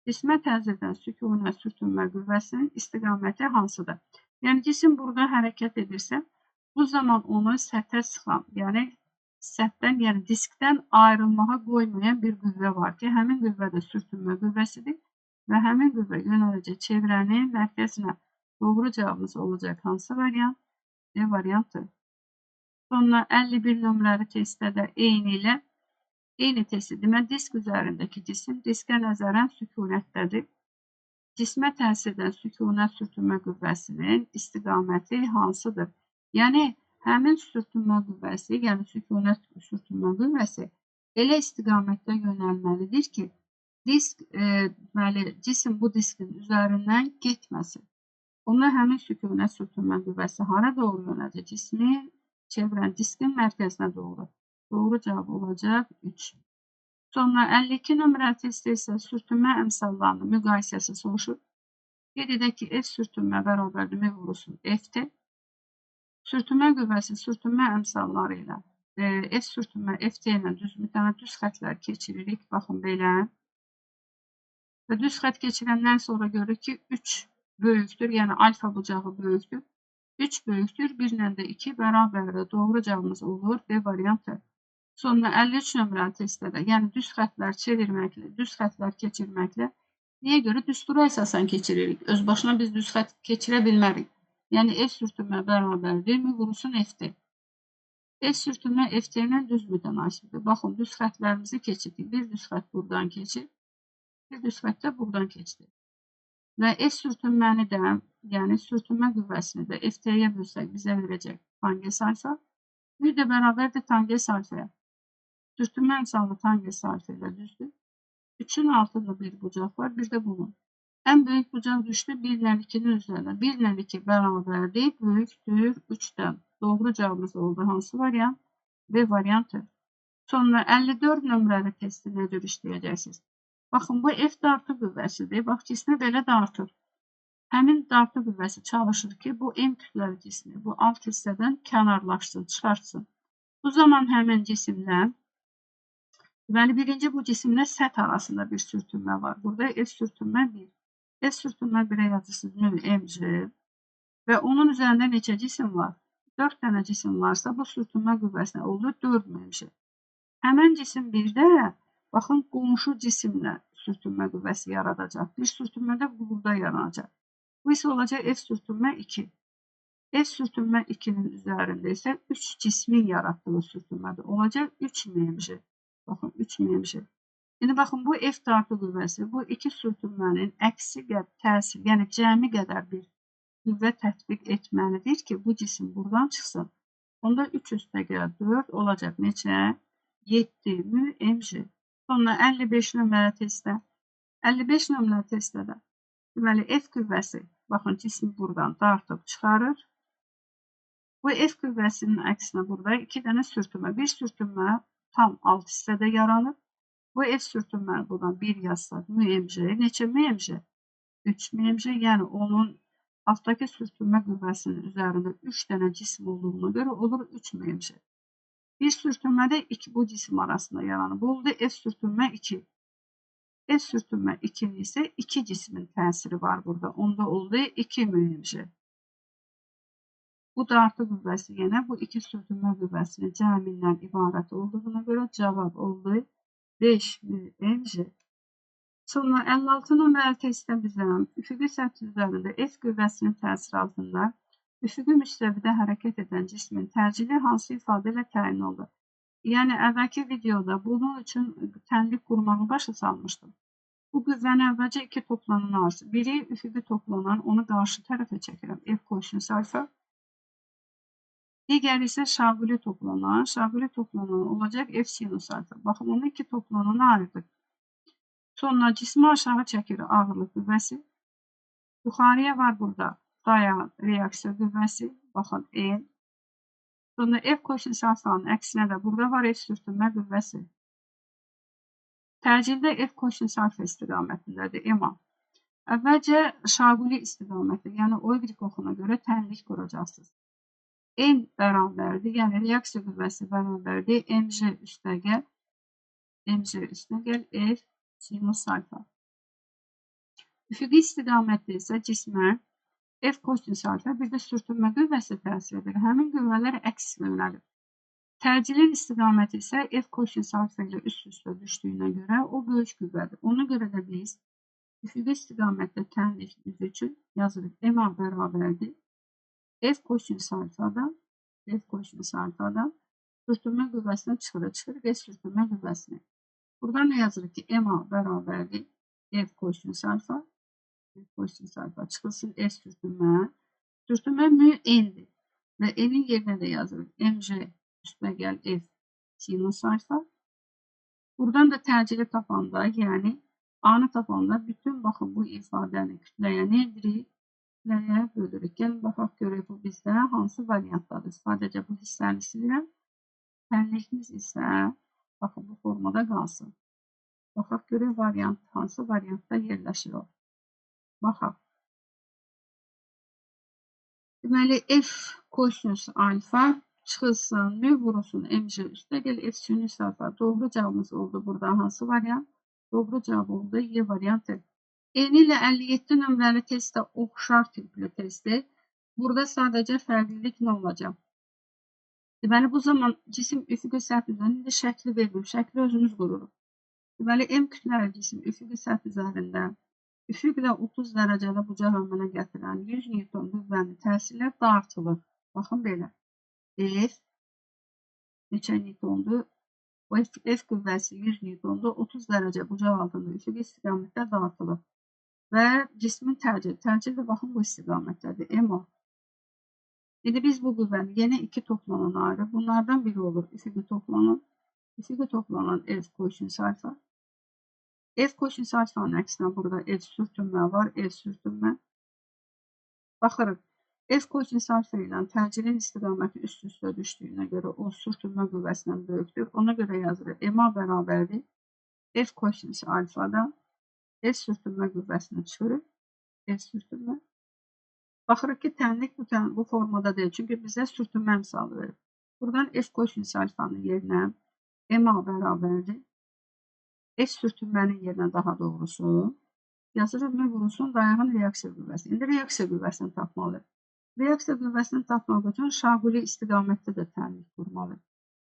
Cismə təzədən sükunət sürtünmə qüvvəsinin istiqaməti hansıdır? Yəni, cisim burada hərəkət edirsə, bu zaman onu səthə sıxan, yəni səthdən, yəni diskdən ayrılmağa qoymayan bir qüvvə var ki, həmin qüvvə də sürtünmə qüvvəsidir və həmin qüvvə yönəlici çevrənin mərkəzinə. Doğru cavabımız olacaq hansı variant? C variantı. Sonra 51 nömrəli testdə də eyni testi demək, disk üzərindəki cisim diskə nəzərən sükunətdədir. Cismə təsir edən sükunət sürtünmə qüvvəsinin istiqaməti hansıdır? Yəni, həmin sürtünmə qüvvəsi, yəni sükunət sürtünmə qüvvəsi elə istiqamətdə yönəlməlidir ki, cisim bu diskin üzərindən getməsin. Ona həmin sükunət sürtünmə qüvvəsi hara doğru yönələcək? Cismi çevrən diskin mərkəzinə doğru. Doğru cavab olacaq 3. Sonra 52 nömrəli testdə isə sürtünmə əmsallarının müqayisəsi soruşur. Qeyd edək ki, F sürtünmə bərabərdir M vurulsun F-dir. Sürtünmə qüvvəsi sürtünmə əmsalları ilə F sürtünmə F-T ilə düz xətlər keçiririk. Baxın, belə. Və düz xət keçirəndən sonra görürük ki, 3 böyükdür, yəni alfa bucağı böyükdür. 3 böyükdür, 1 ilə də 2 bərabərdir. Doğru cavabımız olur. B variantı. Sonra 53 nömrəli testdə də, yəni düz xətlər çevirməklə, düz xətlər keçirməklə, niyə görə? Düstura əsasən keçiririk. Öz başına biz düz xət keçirə bilmərik. Yəni F sürtünmə bərabərdir, M vurulsun F-dir. F sürtünmə F-T ilə düz mütənasibdir. Baxın, düz xətlərimizi keçirdik. Bir düz xət buradan keçir, bir düz xət də buradan keçir. Və F sürtünməni də, yəni sürtünmə qüvvəsini də F-T-yə bölsək bizə verəcək tangens alfa. Bir də bərabərdir tangens alfaya. Sürtünmə əmsalı tangens alfa ilə düzdür. 3-ün altında bir bucaq var, bir də bunun. Ən böyük bucaq düşdü 1 ilə 2-nin üzərinə. 1 ilə 2 bərabərdir, böyükdür 3-dən. Doğru cavabımız oldu. Hansı variant? B variantı. Sonra 54 nömrəli testi nə cür işləyəcəksiniz? Baxın, bu F dartı qüvvəsidir. Bax, cismi belə dartır. Həmin dartı qüvvəsi çalışır ki, bu M kütləli cismi bu alt hissədən kənarlaşsın, çıxartsın. Bu zaman həmin cisimdən, deməli, birinci bu cisimlə səth arasında bir sürtünmə var. Burada F sürtünmə 1. F sürtünmə 1-ə yazırsınız mc və onun üzərində neçə cisim var? 4 dənə cisim varsa, bu sürtünmə qüvvəsinə olur 4 mc. Həmən cisim 1-də, baxın, qonşu cisimlə sürtünmə qüvvəsi yaradacaq. Bir sürtünmə də burada yaranacaq. Bu isə olacaq F sürtünmə 2. F sürtünmə 2-nin üzərində isə 3 cismin yaratdığı sürtünmədir. Olacaq 3 mc. Baxın 3 mj. İndi baxın bu F dartı qüvvəsi bu iki sürtünmənin əksi təsir, yəni cəmi qədər bir qüvvə tətbiq etməlidir ki, bu cisim buradan çıxsın. Onda 3 üstəgəl 4 olacaq neçə? 7 mj. Sonra 55 nömrəli testdə. 55 nömrəli testdə. Deməli F qüvvəsi, baxın cismi buradan dartıb çıxarır. Bu F qüvvəsinin əksinə burada 2 dənə sürtünmə. Bir sürtünmə tam alt hissədə yaranır. Bu F sürtünməni buradan 1 yazsaq mj, neçə mj? 3 mj, yəni onun altdakı sürtünmə qüvvəsinin üzərində 3 dənə cisim olduğuna görə olur 3 mj. Bir sürtünmədə bu cisim arasında yaranır. Bu oldu F sürtünmə 2. F sürtünmə 2'nin isə 2 cismin təsiri var burada. Onda oldu 2 mj. Bu dartı qüvvəsi yenə bu iki sürtünmə qüvvəsinin cəmindən ibarət olduğuna görə cavab oldu 5 mj. Sonra 56 nömrəli testdə bizdən üfüqi səthi üzərində F qüvvəsinin təsiri altında üfüqi müstəvidə hərəkət edən cismin təcili hansı ifadə ilə təyin olunur? Yəni əvvəlki videoda bunun üçün tənlik qurmağı başa salmışdım. Bu qüvvəni əvvəlcə iki toplanan arası. Biri üfüqi toplanan, onu qarşı tərəfə çəkirəm. F kosinus alfa. Digəri isə şaquli toplanan olacaq F sinus alfa. Baxın, onu iki toplanana ayırdık. Sonra cismi aşağı çəkir ağırlıq qüvvəsi. Yuxarıya var burada dayan reaksiya qüvvəsi. Baxın N. Sonra F kosinus alfanın əksinə də burada var F sürtünmə qüvvəsi. Təcildə F kosinus alfa istiqamətindədir EMA. Əvvəlcə şaquli istiqaməti, yəni O-Y oxuna görə tənlik quracaqsınız. N bərabərdir, yəni reaksiya qüvvəsi bərabərdir mj üstəgəl F sinus alfa. Üfüqi istiqamətdə isə cismə F kosinus alfa bir də sürtünmə qüvvəsi təsir edir. Həmin qüvvələr əks yönlənir. Təcilin istiqaməti isə F kosinus alfa ilə üst-üstə düşdüyünə görə o böyük qüvvədir. Ona görə də biz üfüqi istiqamətdə tənlikimiz üçün yazırıq. MA bərabərdir F kosinus alfadan sürtünmə qüvvəsinə çıxır V sürtünmə qüvvəsinə. Buradan nə yazırıq ki, MA bərabərdir F kosinus alfa çıxılsın F sürtünmə mü N'dir və N'in yerinə də yazırıq mj üstəgəl F sinus alfa. Buradan da təcili tapanda, yəni A-nı tapanda bütün baxın bu ifadəni kütləyə nə edirik? Kütləyə bölürük. Gəlin baxaq görək bu bizdə hansı variantdadır. Sadəcə bu hissəni silirəm. Tənlikimiz isə baxın bu formada qalsın. Baxaq görək variant hansı variantda yerləşir o. Baxaq. Deməli F kosinus alfa çıxılsın, mü vurulsun mj üstəgəl F sinus alfa. Doğru cavabımız oldu burada. Hansı variant? Doğru cavab oldu Y variantı. N ilə 57 nömrəli testdə oxşar tipli testdir. Burada sadəcə fərqlilik nə olacaq? Deməli, bu zaman cisim üfüqi səth üzərində şəkli vermir. Şəkli özümüz qururuq. Deməli, M kütləli cisim üfüqi səth üzərində üfüqlə 30 dərəcədə bucaq əmələ gətirən 100 Newton qüvvənin təsirlə dartılır. Baxın belə. F neçə Newtondur? O F qüvvəsi 100 Newtondur. 30 dərəcə bucaq altında üfüqi istiqamətdə dartılır. Və cismin təcili də baxın bu istiqamətdədir. MO. İndi biz bu qüvvəni yenə iki toplanan ayrı. Bunlardan biri olur üfüqi toplanan F kosinus alfa. F kosinus alfanın əksinə burada F sürtünmə var. F sürtünmə. Baxırıq. F kosinus alfa ilə təcilin istiqaməti üst-üstə düşdüyünə görə o sürtünmə qüvvəsindən böyükdür. Ona görə yazırıq. MA bərabərdir. F kosinus alfadan F sürtünmə qüvvəsini çıxırıq. F sürtünmə. Baxırıq ki, tənlik bu formada deyil. Çünki bizə sürtünmə misalı verir. Buradan F kosinus alfanın yerinə MA bərabərdir. F sürtünmənin yerinə daha doğrusu yazırıq mü vurulsun dayağın reaksiya qüvvəsi. İndi reaksiya qüvvəsini tapmalıyıq. Reaksiya qüvvəsini tapmaq üçün şaquli istiqamətdə də tənlik qurmalıyıq.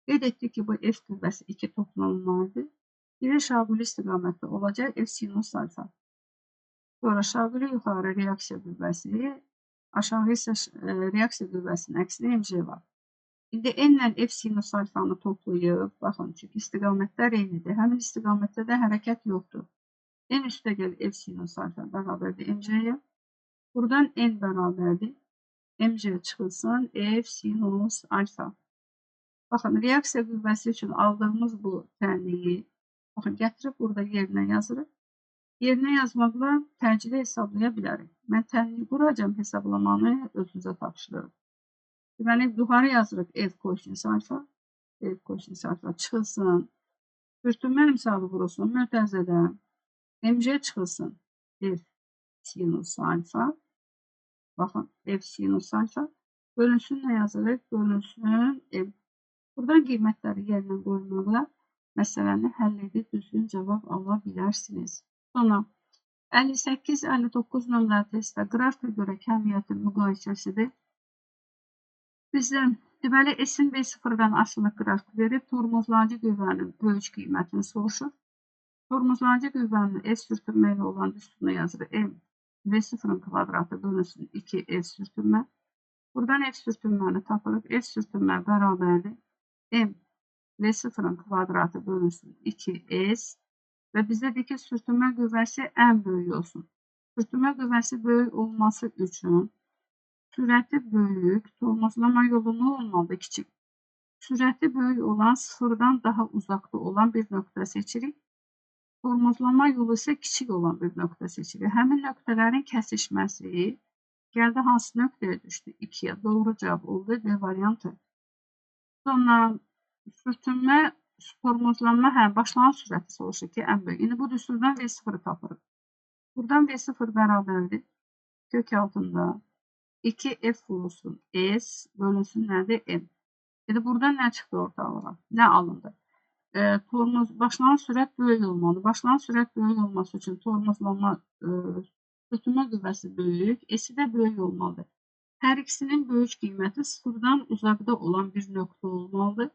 Qeyd etdik ki, bu F qüvvəsi iki toplanmalıdır. Biri şaquli istiqamətdə olacaq F sinus alfa. Sonra şaquli yuxarı reaksiya qüvvəsi, aşağı isə reaksiya qüvvəsinin əksinə mj var. İndi n ilə f sinus alfanı toplayıb, baxın, çünki istiqamətlər eynidir. Həmin istiqamətdə də hərəkət yoxdur. N üstə gəl f sinus alfa bərabərdir mc-yə. Buradan n bərabərdir. mc çıxılsın f sinus alfa. Baxın, reaksiya qüvvəsi üçün aldığımız bu tənliyi, baxın, gətirib burada yerinə yazırıq. Yerinə yazmaqla təcili hesablaya bilərik. Mən tənliyi quracam, hesablamanı özünüzə tapşırırım. Deməli, yuxarı yazırıq f kosinus alfa. F kosinus alfa çıxılsın. Sürtünmə əmsalı vurulsun mötərizədən. mc çıxılsın. F sinus alfa. Baxın, f sinus alfa. Bölünsün nə yazırıq? Bölünsün f. Buradan qiymətləri yerinə qoymaqla məsələni həll edib düzgün cavab ala bilərsiniz. Sonra 58-59 nömrəli testdə qrafikə görə kəmiyyətin müqayisəsidir. Bizdən deməli S-in V0-dan asılı qrafik verib tormozlayıcı qüvvənin böyük qiymətini soruşur. Tormozlayıcı qüvvənin F sürtünmə ilə olan üstünə yazırıq. M V0-ın kvadratı bölünsün 2 F sürtünmə. Buradan F sürtünməni tapırıq. F sürtünmə bərabərdir. M V0-ın kvadratı bölünsün 2S və bizdə ki, sürtünmə qüvvəsi ən böyük olsun. Sürtünmə qüvvəsi böyük olması üçün sürəti böyük, tormozlama yolu nə olmalıdır? Kiçik. Sürəti böyük olan sıfırdan daha uzaqda olan bir nöqtə seçirik. Tormozlama yolu isə kiçik olan bir nöqtə seçirik. Həmin nöqtələrin kəsişməsi gəldi hansı nöqtəyə düşdü? 2-yə. Doğru cavab oldu D variantı. Sonra sürtünmə, tormozlanma, başlanğıc sürəti soruşur ki, ən böyük. İndi bu düsturdan V0-ı tapırıq. Buradan V0 bərabərdir. Kök altında 2F vurulsun S bölünsün nədir? M. Yəni, buradan nə çıxdı ortalığa? Nə alındı? Başlanğıc sürət böyük olmalı. Başlanğıc sürət böyük olması üçün tormozlanma sürtünmə qüvvəsi böyük, S-i də böyük olmalıdır. Hər ikisinin böyük qiyməti sıfırdan uzaqda olan bir nöqtə olmalıdır.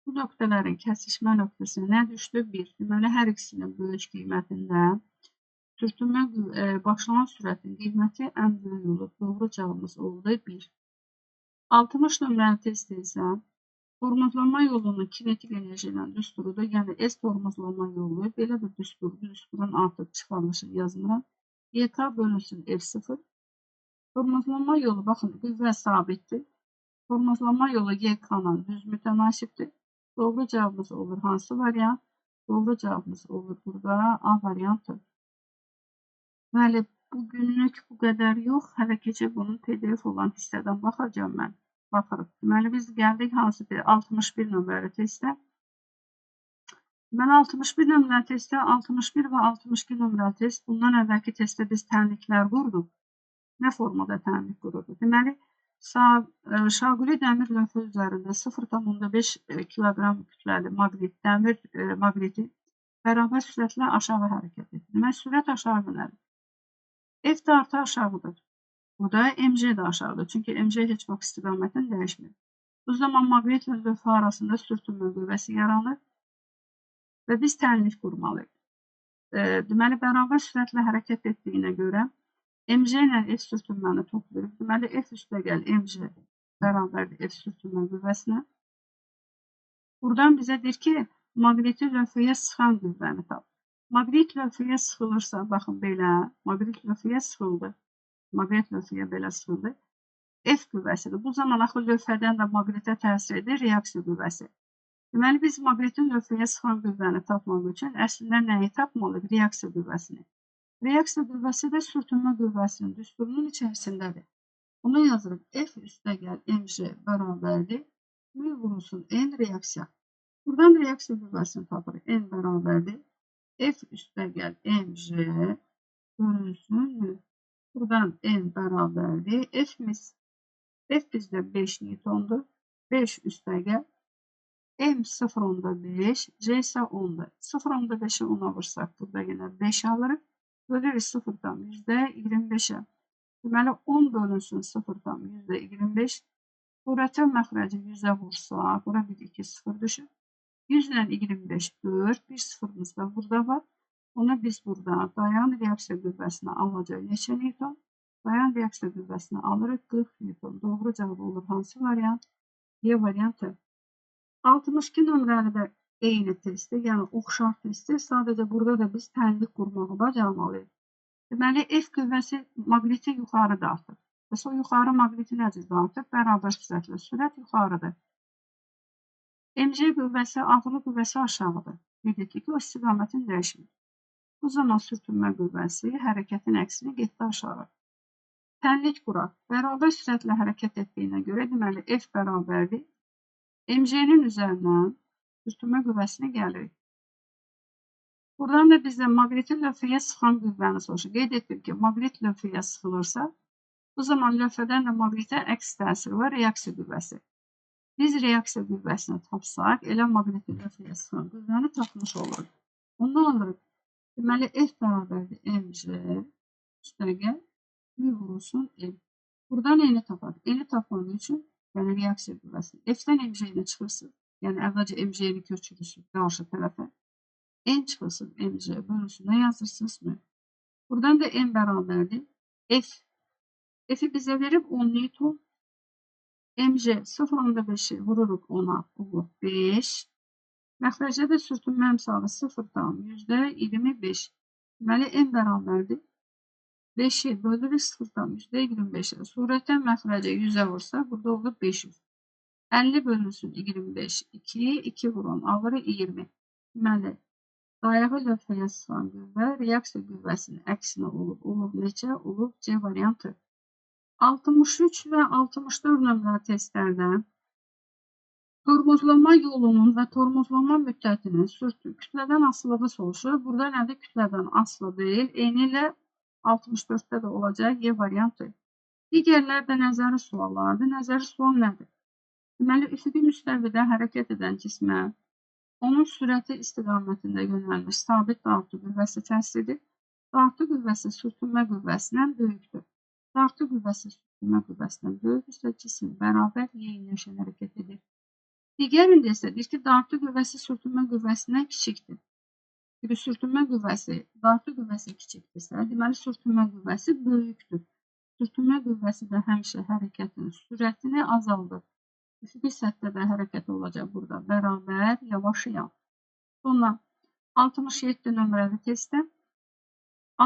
Bu nöqtələrin kəsişmə nöqtəsi nə düşdü? 1. Deməli, hər ikisinin böyük qiymətində sürtünmə başlanğıc sürətin qiyməti ən böyük olur. Doğru cavabımız oldu 1. 60 nömrəli testdə isə tormozlanma yolunun kinetik enerji ilə düsturudur. Yəni, S tormozlanma yolu belə bir düsturdur. Düsturun artıq çıxarılışını yazmıram. YK bölünsün F0. Tormozlanma yolu, baxın, qüvvə sabitdir. Tormozlanma yolu YK-la düz mütənasibdir. Doğru cavabımız olur hansı variant? Doğru cavabımız olur burada A variantı. Bəli, bugünlük bu qədər yox. Hələ keçib bunun PDF olan hissədən baxacağım mən. Baxırıq. Deməli, biz gəldik hansı bir 61 nömrəli testə. Mən 61 nömrəli testdə 61 və 62 nömrəli test. Bundan əvvəlki testdə biz tənliklər qurduq. Nə formada tənlik qururduq? Deməli, şaquli dəmir lövhə üzərində 0,5 kiloqram kütləli maqniti bərabər sürətlə aşağı hərəkət edir. Deməli, sürət aşağı yönəlir. F dartı aşağıdır. Bu da MC də aşağıdır. Çünki MC heç vaxt istiqamətini dəyişmir. Bu zaman maqnitlə lövhə arasında sürtünmə qüvvəsi yaranır və biz tənlik qurmalıyıq. Deməli, bərabər sürətlə hərəkət etdiyinə görə MC ilə F sürtünməni toplayırıq. Deməli, F üstə gəl MC bərabərdir F sürtünmə qüvvəsinə. Buradan bizə deyir ki, maqniti lövhəyə sıxan qüvvəni tap. Maqnit lövhəyə sıxılırsa, baxın belə, maqnit lövhəyə sıxıldı. Maqnit lövhəyə belə sıxıldı. F qüvvəsidir. Bu zaman axı lövhədən də maqnitə təsir edir reaksiya qüvvəsi. Deməli, biz maqnitin lövhəyə sıxan qüvvəni tapmaq üçün əslində nəyi tapmalıyıq? Reaksiya qüvvəsini. Reaksiya qüvvəsi də sürtünmə qüvvəsinin düsturunun içərisindədir. Onu yazırıq. F üstə gəl MC bərabərdir. M vurulsun N reaksiya. Buradan reaksiya qüvvəsini tapırıq. N bərabərdir. F üstə gəl MC bölünsün M. Buradan N bərabərdir. F bizdə 5 Newtondur. 5 üstə gəl. M 0,5, C isə 10'dur. 0,5'i 10'a vursaq, burada yenə 5 alırıq. Bölürük 0,25'ə. Deməli, 10 bölünsün 0,25. Surətə məxrəci 100'ə vursaq, bura 1, 2, 0 düşür. 100 ilə 25, 4, bir sıfırımız da burada var. Ona biz burada dayan reaksiya qüvvəsini alacaq. Neçə Newton? Dayan reaksiya qüvvəsini alırıq 40 Newton. Doğru cavab olur hansı variant? Y variantı. 62 nömrəli də eyni testdir, yəni oxşar testdir. Sadəcə burada da biz tənlik qurmağı bacarmalıyıq. Deməli, F qüvvəsi maqniti yuxarı dartır. Bəs o yuxarı maqniti necə dartır? Bərabər sürətlə. Sürət yuxarıdır. MC qüvvəsi, ağırlıq qüvvəsi aşağıdır. Qeyd etdik ki, o istiqamətini dəyişmir. Bu zaman sürtünmə qüvvəsi hərəkətin əksini getdi aşağı. Tənlik quraq. Bərabər sürətlə hərəkət etdiyinə görə, deməli, F bərabərdir. MC'nin üzərindən sürtünmə qüvvəsini gəlirik. Buradan da bizə maqniti lövhəyə sıxan qüvvəni soruşur. Qeyd etdik ki, maqnit lövhəyə sıxılırsa, bu zaman lövhədən də maqnitə əks təsir var, reaksiya qüvvəsi. Biz reaksiya qüvvəsini tapsaq, elə maqniti lövhəyə sıxan qüvvəni tapmış oluruq. Ondan alırıq. Deməli, F bərabərdir MC üstəgəl Ü vurulsun M. Buradan N-i tapaq. N-i tapmaq üçün, yəni reaksiya qüvvəsi. F-dən MC-ni çıxırsın. Yəni, əvvəlcə MC-ni köçürürsün qarşı tərəfə. N çıxılsın MC bölünsün. Nə yazırsınız mı? Buradan da N bərabərdir. F. F-i bizə verib 10 Newton. MC 0.5'i vururuq 10'a olur 5. Məxrəcdə də sürtünmə əmsalı 0,25. Deməli, N bərabərdir. 5'i bölürük 0,25'e. Surətən məxrəcə 100'ə vursa, burada olur 500. 50 bölünsün 25. 2, 2 vurun, alırıq 20. Deməli, dayağı lövhəyə sıxan qüvvə reaksiya qüvvəsinin əksinə olub. Olub neçə? Olub C variantı. 63 və 64 nömrəli testlərdən tormozlama yolunun və tormozlama müddətinin kütlədən asılığı soruşur. Burada nədir? Kütlədən asılı deyil. Eyni ilə 64'də də olacaq Y variantı. Digərlər də nəzəri suallardır. Nəzəri sual nədir? Deməli, üfüqi müstəvidə hərəkət edən cismə onun sürəti istiqamətində yönəlmiş sabit dartı qüvvəsi təsiridir. Dartı qüvvəsi sürtünmə qüvvəsindən böyükdür. Dartı qüvvəsi sürtünmə qüvvəsindən böyükdürsə cisim bərabər yeyinləşən hərəkət edir. Digərində isə deyir ki, dartı qüvvəsi sürtünmə qüvvəsindən kiçikdir. Çünki sürtünmə qüvvəsi dartı qüvvəsi kiçikdirsə, deməli sürtünmə qüvvəsi böyükdür. Sürtünmə qüvvəsi də həmişə hərəkətin sürətini azaldır. Üfüqi səthdə də hərəkət olacaq burada. Bərabər, yavaşıyam. Sonra 67 nömrəli testdə.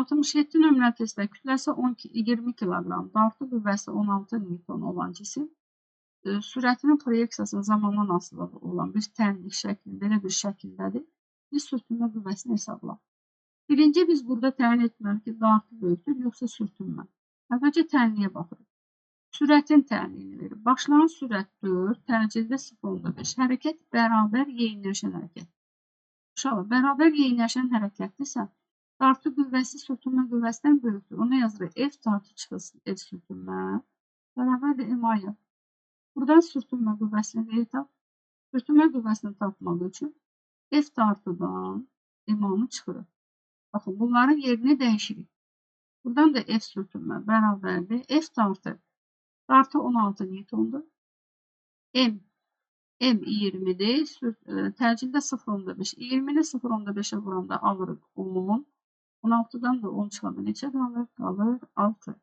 67 nömrəli testdə kütləsi 20 kiloqram, dartı qüvvəsi 16 Newton olan cisim sürətinin proyeksiyasının zamandan asılı olan bir tənlik şəklində, belə bir şəkildədir. Biz sürtünmə qüvvəsini hesabla. Birinci biz burada təyin etməliyik ki, dartı böyükdür, yoxsa sürtünmə. Əvvəlcə tənliyə baxırıq. Sürətin tənliyini verir. Başlanan sürət 4, təcildə 0.5. Hərəkət bərabər yeyinləşən hərəkət. Uşaqlar, bərabər yeyinləşən hərəkətdirsə, dartı qüvvəsi sürtünmə qüvvəsindən böyükdür. Ona yazırıq F dartı çıxılsın, F sürtünmə. Bərabərdir M-aya. Buradan sürtünmə qüvvəsini verir tap. Sürtünmə qüvvəsini tapmaq üçün F dartıdan M-anı çıxırıq. Baxın, bunların yerini dəyişirik. Buradan da F sürtünmə bərabərdir. F dartı. Dartı 16 Newton'dur. M 20'dir. Təcildə 0.5. 20'ni 0.5'e vuranda alırıq 10. 16'dan da 10 çıxanda neçə qalır? Qalır 6.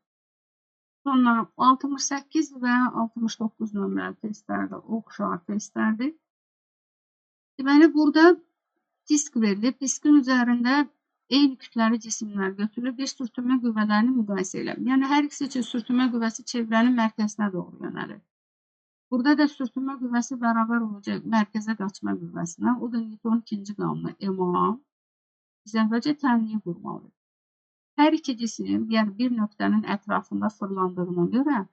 Sonra 68 və 69 nömrəli testlərdə oxşar testlərdir. Deməli, burada disk verilib. Diskin üzərində eyni kütləli cisimlər götürülüb, bir sürtünmə qüvvələrini müqayisə edir. Yəni, hər ikisi üçün sürtünmə qüvvəsi çevrənin mərkəzinə doğru yönəlir. Burada da sürtünmə qüvvəsi bərabər olacaq mərkəzə qaçma qüvvəsinə. O da Newtonun ikinci qanunu MA. Biz əvvəlcə tənliyi qurmalıyıq. Hər iki cisim, yəni bir nöqtənin ətrafında fırlandığına görə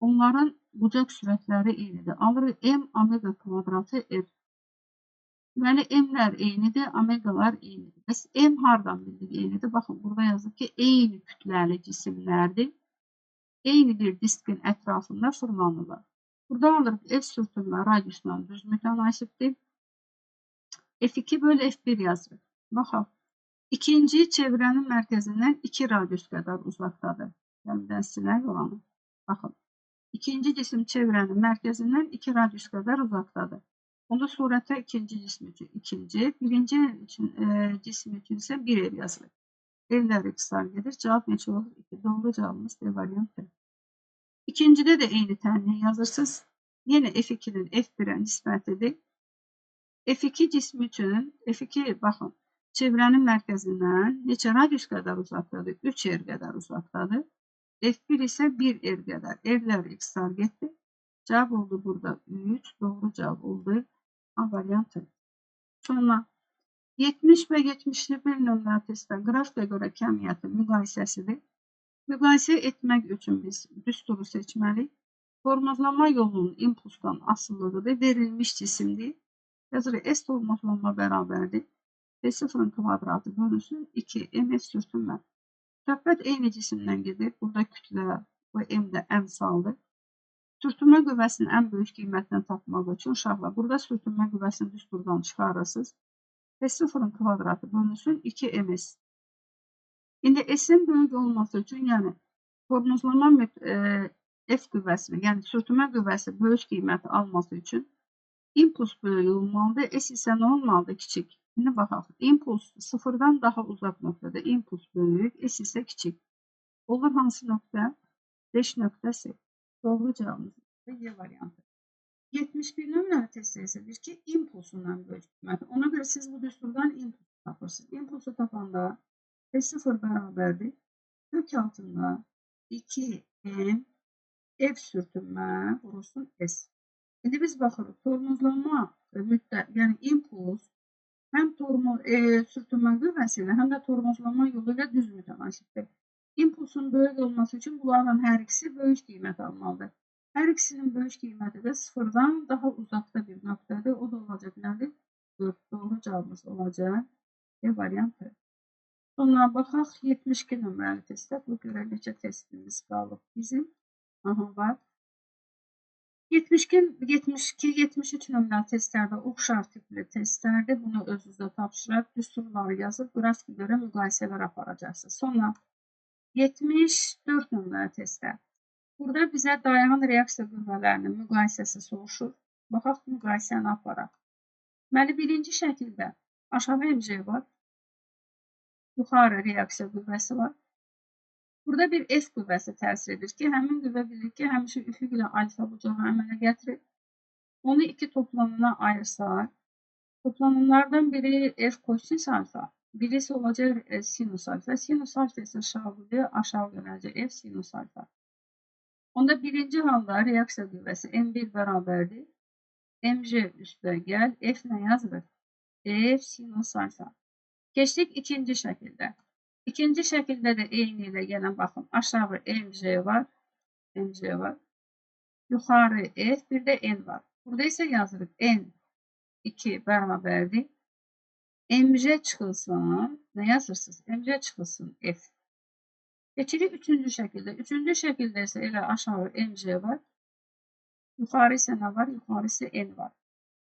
onların bucaq sürətləri eynidir. Alırıq M omega kvadratı R. Deməli, M-lər eynidir, omegalar eynidir. Bəs M hardan bildik eynidir? Baxın, burada yazılır ki, eyni kütləli cisimlərdir. Eyni bir diskin ətrafında fırlanırlar. Burada alırıq F sürtünmə radiusla düz mütənasibdir. F2 bölü F1 yazırıq. Baxaq, ikinci çevrənin mərkəzindən 2 radius qədər uzaqdadır. Yəni, silək oranı. Baxın, ikinci cisim çevrənin mərkəzindən 2 radius qədər uzaqdadır. Onda surətə ikinci cism üçün 2. Birinci cism üçün isə 1 ev yazılır. Evləri qısar gedir. Cavab neçə olur? 2. Doğru cavabımız D variantı. İkincidə də eyni tənliyi yazırsınız. Yenə F2-nin F1-ə nisbətidir. F2 cismi üçün F2 baxın, çevrənin mərkəzindən neçə radius qədər uzaqdadır? 3 r qədər uzaqdadır. F1 isə 1 r qədər. R-lər x-lar getdi. Cavab oldu burada 3. Doğru cavab oldu A variantı. Sonra 70 və 71 nömrəli testdə qrafikə görə kəmiyyətin müqayisəsidir. Müqayisə etmək üçün biz düsturu seçməliyik. Tormozlama yolunun impulsdan asılılığıdır. Verilmiş cisimdir. Yazırıq S tormozlama bərabərdir. V0-ın kvadratı bölünsün 2 ms sürtünmə. Söhbət eyni cisimdən gedir. Burada kütlə və m də əmsaldır. Sürtünmə qüvvəsinin ən böyük qiymətini tapmaq üçün uşaqlar burada sürtünmə qüvvəsini düsturdan çıxarırsınız. V0-ın kvadratı bölünsün 2 ms. İndi S-in böyük olması üçün, yəni tormozlama F qüvvəsini, yəni sürtünmə qüvvəsi böyük qiyməti alması üçün impuls böyük olmalıdır. S isə nə olmalıdır? Kiçik. İndi baxaq. İmpuls sıfırdan daha uzaq nöqtədə. İmpuls böyük, S isə kiçik. Olur hansı nöqtə? 5 nöqtəsi. Doğru cavabımız Y variantı. 71 nömrəli testdə isə deyir ki, impulsundan böyük qiyməti. Ona görə siz bu düsturdan impuls tapırsınız. İmpulsu tapanda V0 bərabərdir. Kök altında 2M F sürtünmə vurulsun S. İndi biz baxırıq, tormozlama müddət, yəni impuls həm sürtünmə qüvvəsi ilə, həm də tormozlama yolu ilə düz mütənaşibdir. İmpulsun böyük olması üçün bunların hər ikisi böyük qiymət almalıdır. Hər ikisinin böyük qiyməti də sıfırdan daha uzaqda bir nöqtədir. O da olacaq nədir? 4. Doğru cavabımız olacaq E variantı. Sonra baxaq 72 nömrəli testdə. Bu görə neçə testimiz qalıb bizim. Aha, var. 72-73 nömrəli testlərdə oxşar tipli testlərdir. Bunu özünüzdə tapşıraq, düsturları yazıb, qrafika görə müqayisələr aparacaqsınız. Sonra 74 nömrəli testlər. Burada bizə dayanan reaksiya qüvvələrinin müqayisəsi soruşur. Baxaq, müqayisəni aparaq. Deməli, birinci şəkildə aşağı MC var. Yuxarı reaksiya qüvvəsi var. Burada bir F qüvvəsi təsir edir ki, həmin qüvvə bilir ki, həmişə üfüq ilə alfa bucağı əmələ gətirir. Onu iki toplamına ayırsaq, toplamlardan biri F kosinus alfa, birisi olacaq sinus alfa. Sinus alfa isə aşağı yönələcək F sinus alfa. Onda birinci halda reaksiya qüvvəsi M1 bərabərdir. MC üstə gəl, F nə yazılır? F sinus alfa. Keçdik ikinci şəkildə. İkinci şəkildə də eyni ilə yenə baxın. Aşağı MC var. MC var. Yuxarı F, bir də N var. Burada isə yazırıq N2 bərabərdir. MC çıxılsın. Nə yazırsınız? MC çıxılsın F. Keçirik üçüncü şəkildə. Üçüncü şəkildə isə elə aşağı MC var. Yuxarı isə nə var? Yuxarı isə N var.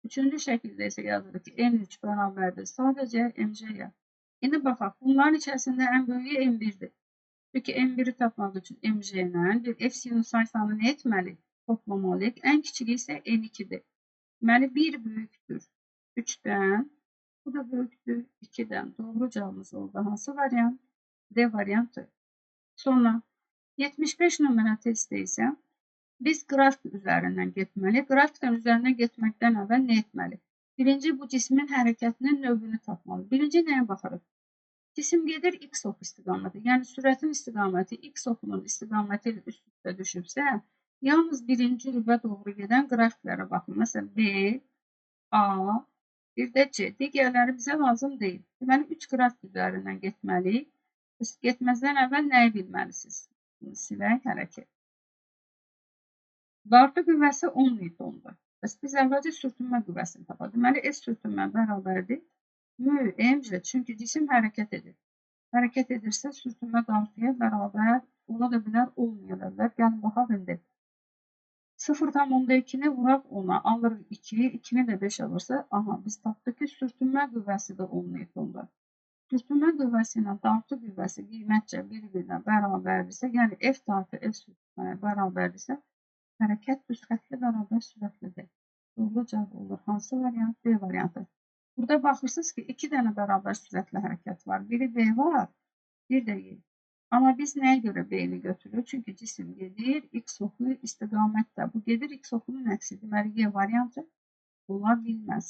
Üçüncü şəkildə isə yazırıq ki, N3 bərabərdir sadəcə MC-yə. İndi baxaq, bunların içərisində ən böyüyü M1-dir. Çünki M1-i tapmaq üçün MC ilə bir F sinus alfanı nə etməli? Toplamalıyıq. Ən kiçiki isə N2-dir. Deməli, 1 böyükdür 3-dən, bu da böyükdür 2-dən. Doğru cavabımız oldu. Hansı variant? D variantı. Sonra 75 nömrə testdə isə biz qrafik üzərindən getməli. Grafikdən üzərindən getməkdən əvvəl nə etməli? Birinci, bu cismin hərəkətinin növünü tapmalı. Birinci nəyə baxırıq? Cisim gedir X ox istiqaməti. Yəni, sürətin istiqaməti X oxunun istiqaməti ilə üst-üstə düşübsə, yalnız birinci rübə doğru gedən qrafiklərə baxın. Məsələn, B, A, bir də C. Digərləri bizə lazım deyil. Deməli, 3 qrafik üzərindən getməliyik. Getməzdən əvvəl nəyi bilməlisiniz? Silək hərəkət. Dartı qüvvəsi 10 newtondur. Biz əvvəlcə sürtünmə qüvvəsini tapaq. Deməli, S sürtünmə bərabərdir. MC, çünki cisim hərəkət edir. Hərəkət edirsə, sürtünmə dartıya bərabər ola da bilər, olmaya da bilər. Gəlin, baxaq indi. 0,2-ni vuraq 10-a, alırıq 2, 2-ni də 5 alırsa, aha, biz tapdıq ki, sürtünmə qüvvəsi də 10 newtondur. Sürtünmə qüvvəsi ilə dartı qüvvəsi qiymətcə bir-birinə bərabərdirsə, yəni F dartı F sürtünməyə bərabərdirsə, hərəkət düz xətlə bərabər sürətlidir. Doğru cavab olur. Hansı variant? B variantı. Burada baxırsınız ki, 2 dənə bərabər sürətli hərəkət var. Biri V var, bir də Y. Amma biz nəyə görə B-ni götürürük? Çünki cisim gedir, x oxu istiqamətdə. Bu gedir, x oxunun əksi. Deməli, Y variantı ola bilməz.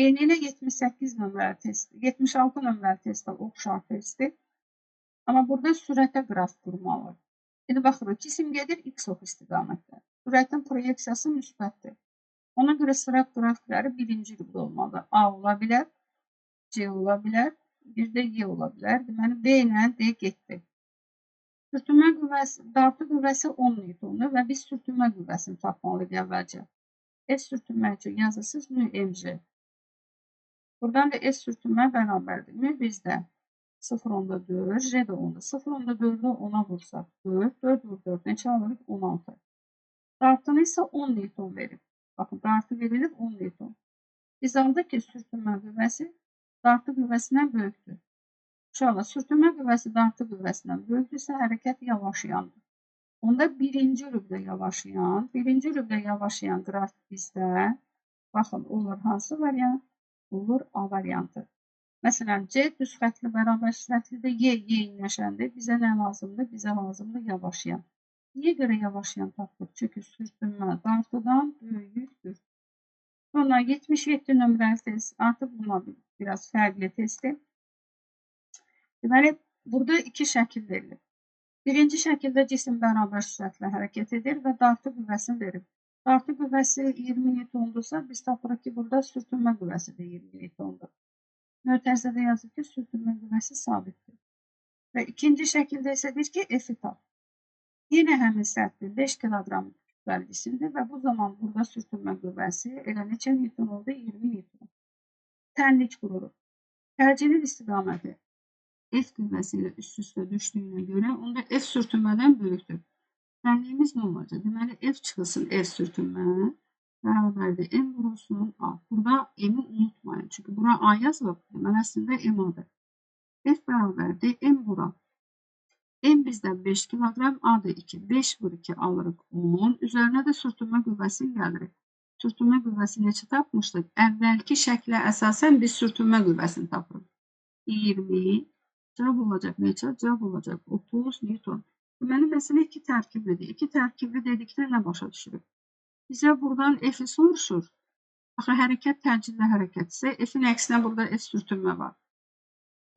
Eyni ilə 78 nömrəli test, 76 nömrəli testdə oxşar testdir. Amma burada sürətə qraf qurmalı. İndi baxırıq, cisim gedir, x oxu istiqamətdə. Sürətin proyeksiyası müsbətdir. Ona görə sürət qrafikləri birinci rübdə olmalı. A ola bilər, C ola bilər, bir də Y ola bilər. Deməli, B ilə D getdi. Sürtünmə qüvvəsi, dartı qüvvəsi 10 Newtondur və biz sürtünmə qüvvəsini tapmalıyıq əvvəlcə. S sürtünmə üçün yazısız mü mc. Buradan da S sürtünmə bərabərdir. Mü bizdə 0.4, J də 10'da. 0.4'ü 10'a vursak 4, 4 vur 4 neçə alırıq? 16. Dartını isə 10 Newton verir. Baxın, dartı verilir 10 Newton. Biz aldıq ki, sürtünmə qüvvəsi dartı qüvvəsindən böyükdür. Uşaqlar, sürtünmə qüvvəsi dartı qüvvəsindən böyükdürsə, hərəkət yavaşayandır. Onda birinci rübdə yavaşayan qrafik bizdə, baxın, olur hansı variant? Olur A variantı. Məsələn, C düz xətli bərabər sürətlidir, Y yeyinləşəndir. Bizə nə lazımdır? Bizə lazımdır yavaşayan. Niyə görə yavaşayan tapdıq? Çünki sürtünmə dartıdan böyükdür. Sonra 77 nömrəli test, artıq buna biraz fərqli testdir. Deməli, burada iki şəkil verilir. Birinci şəkildə cisim bərabər sürətlə hərəkət edir və dartı qüvvəsini verir. Dartı qüvvəsi 20 Newtondursa, biz tapırıq ki, burada sürtünmə qüvvəsi də 20 Newtondur. Mötərizədə yazır ki, sürtünmə qüvvəsi sabitdir. Və ikinci şəkildə isə deyir ki, F-i tap. Yenə həmin sərtdir, 5 kiloqram kütləli cisimdir və bu zaman burada sürtünmə qüvvəsi elə neçə Newton oldu? 20 Newton. Tənlik qururuq. Tərcinin istiqaməti F qüvvəsi ilə üst-üstə düşdüyünə görə, onda F sürtünmədən böyükdür. Tənliyimiz nə olacaq? Deməli, F çıxılsın F sürtünmə bərabərdir M vurulsun A. Burada M'i unutmayın. Çünki bura A yazılıb. Deməli, əslində M adır. F bərabərdir M vura. M bizdə 5 kiloqram, A da 2. 5 vur 2 alırıq 10. Üzərinə də sürtünmə qüvvəsini gəlirik. Sürtünmə qüvvəsi neçə tapmışdıq? Əvvəlki şəklə əsasən biz sürtünmə qüvvəsini tapırıq. 20. Cavab olacaq neçə? Cavab olacaq 30 Newton. Deməli, məsələ 2 tərkiblidir. 2 tərkibli dedikdə nə başa düşürük? Bizə buradan F-i soruşur. Axı, hərəkət təcilli hərəkətsə, F-in əksinə burada F sürtünmə var.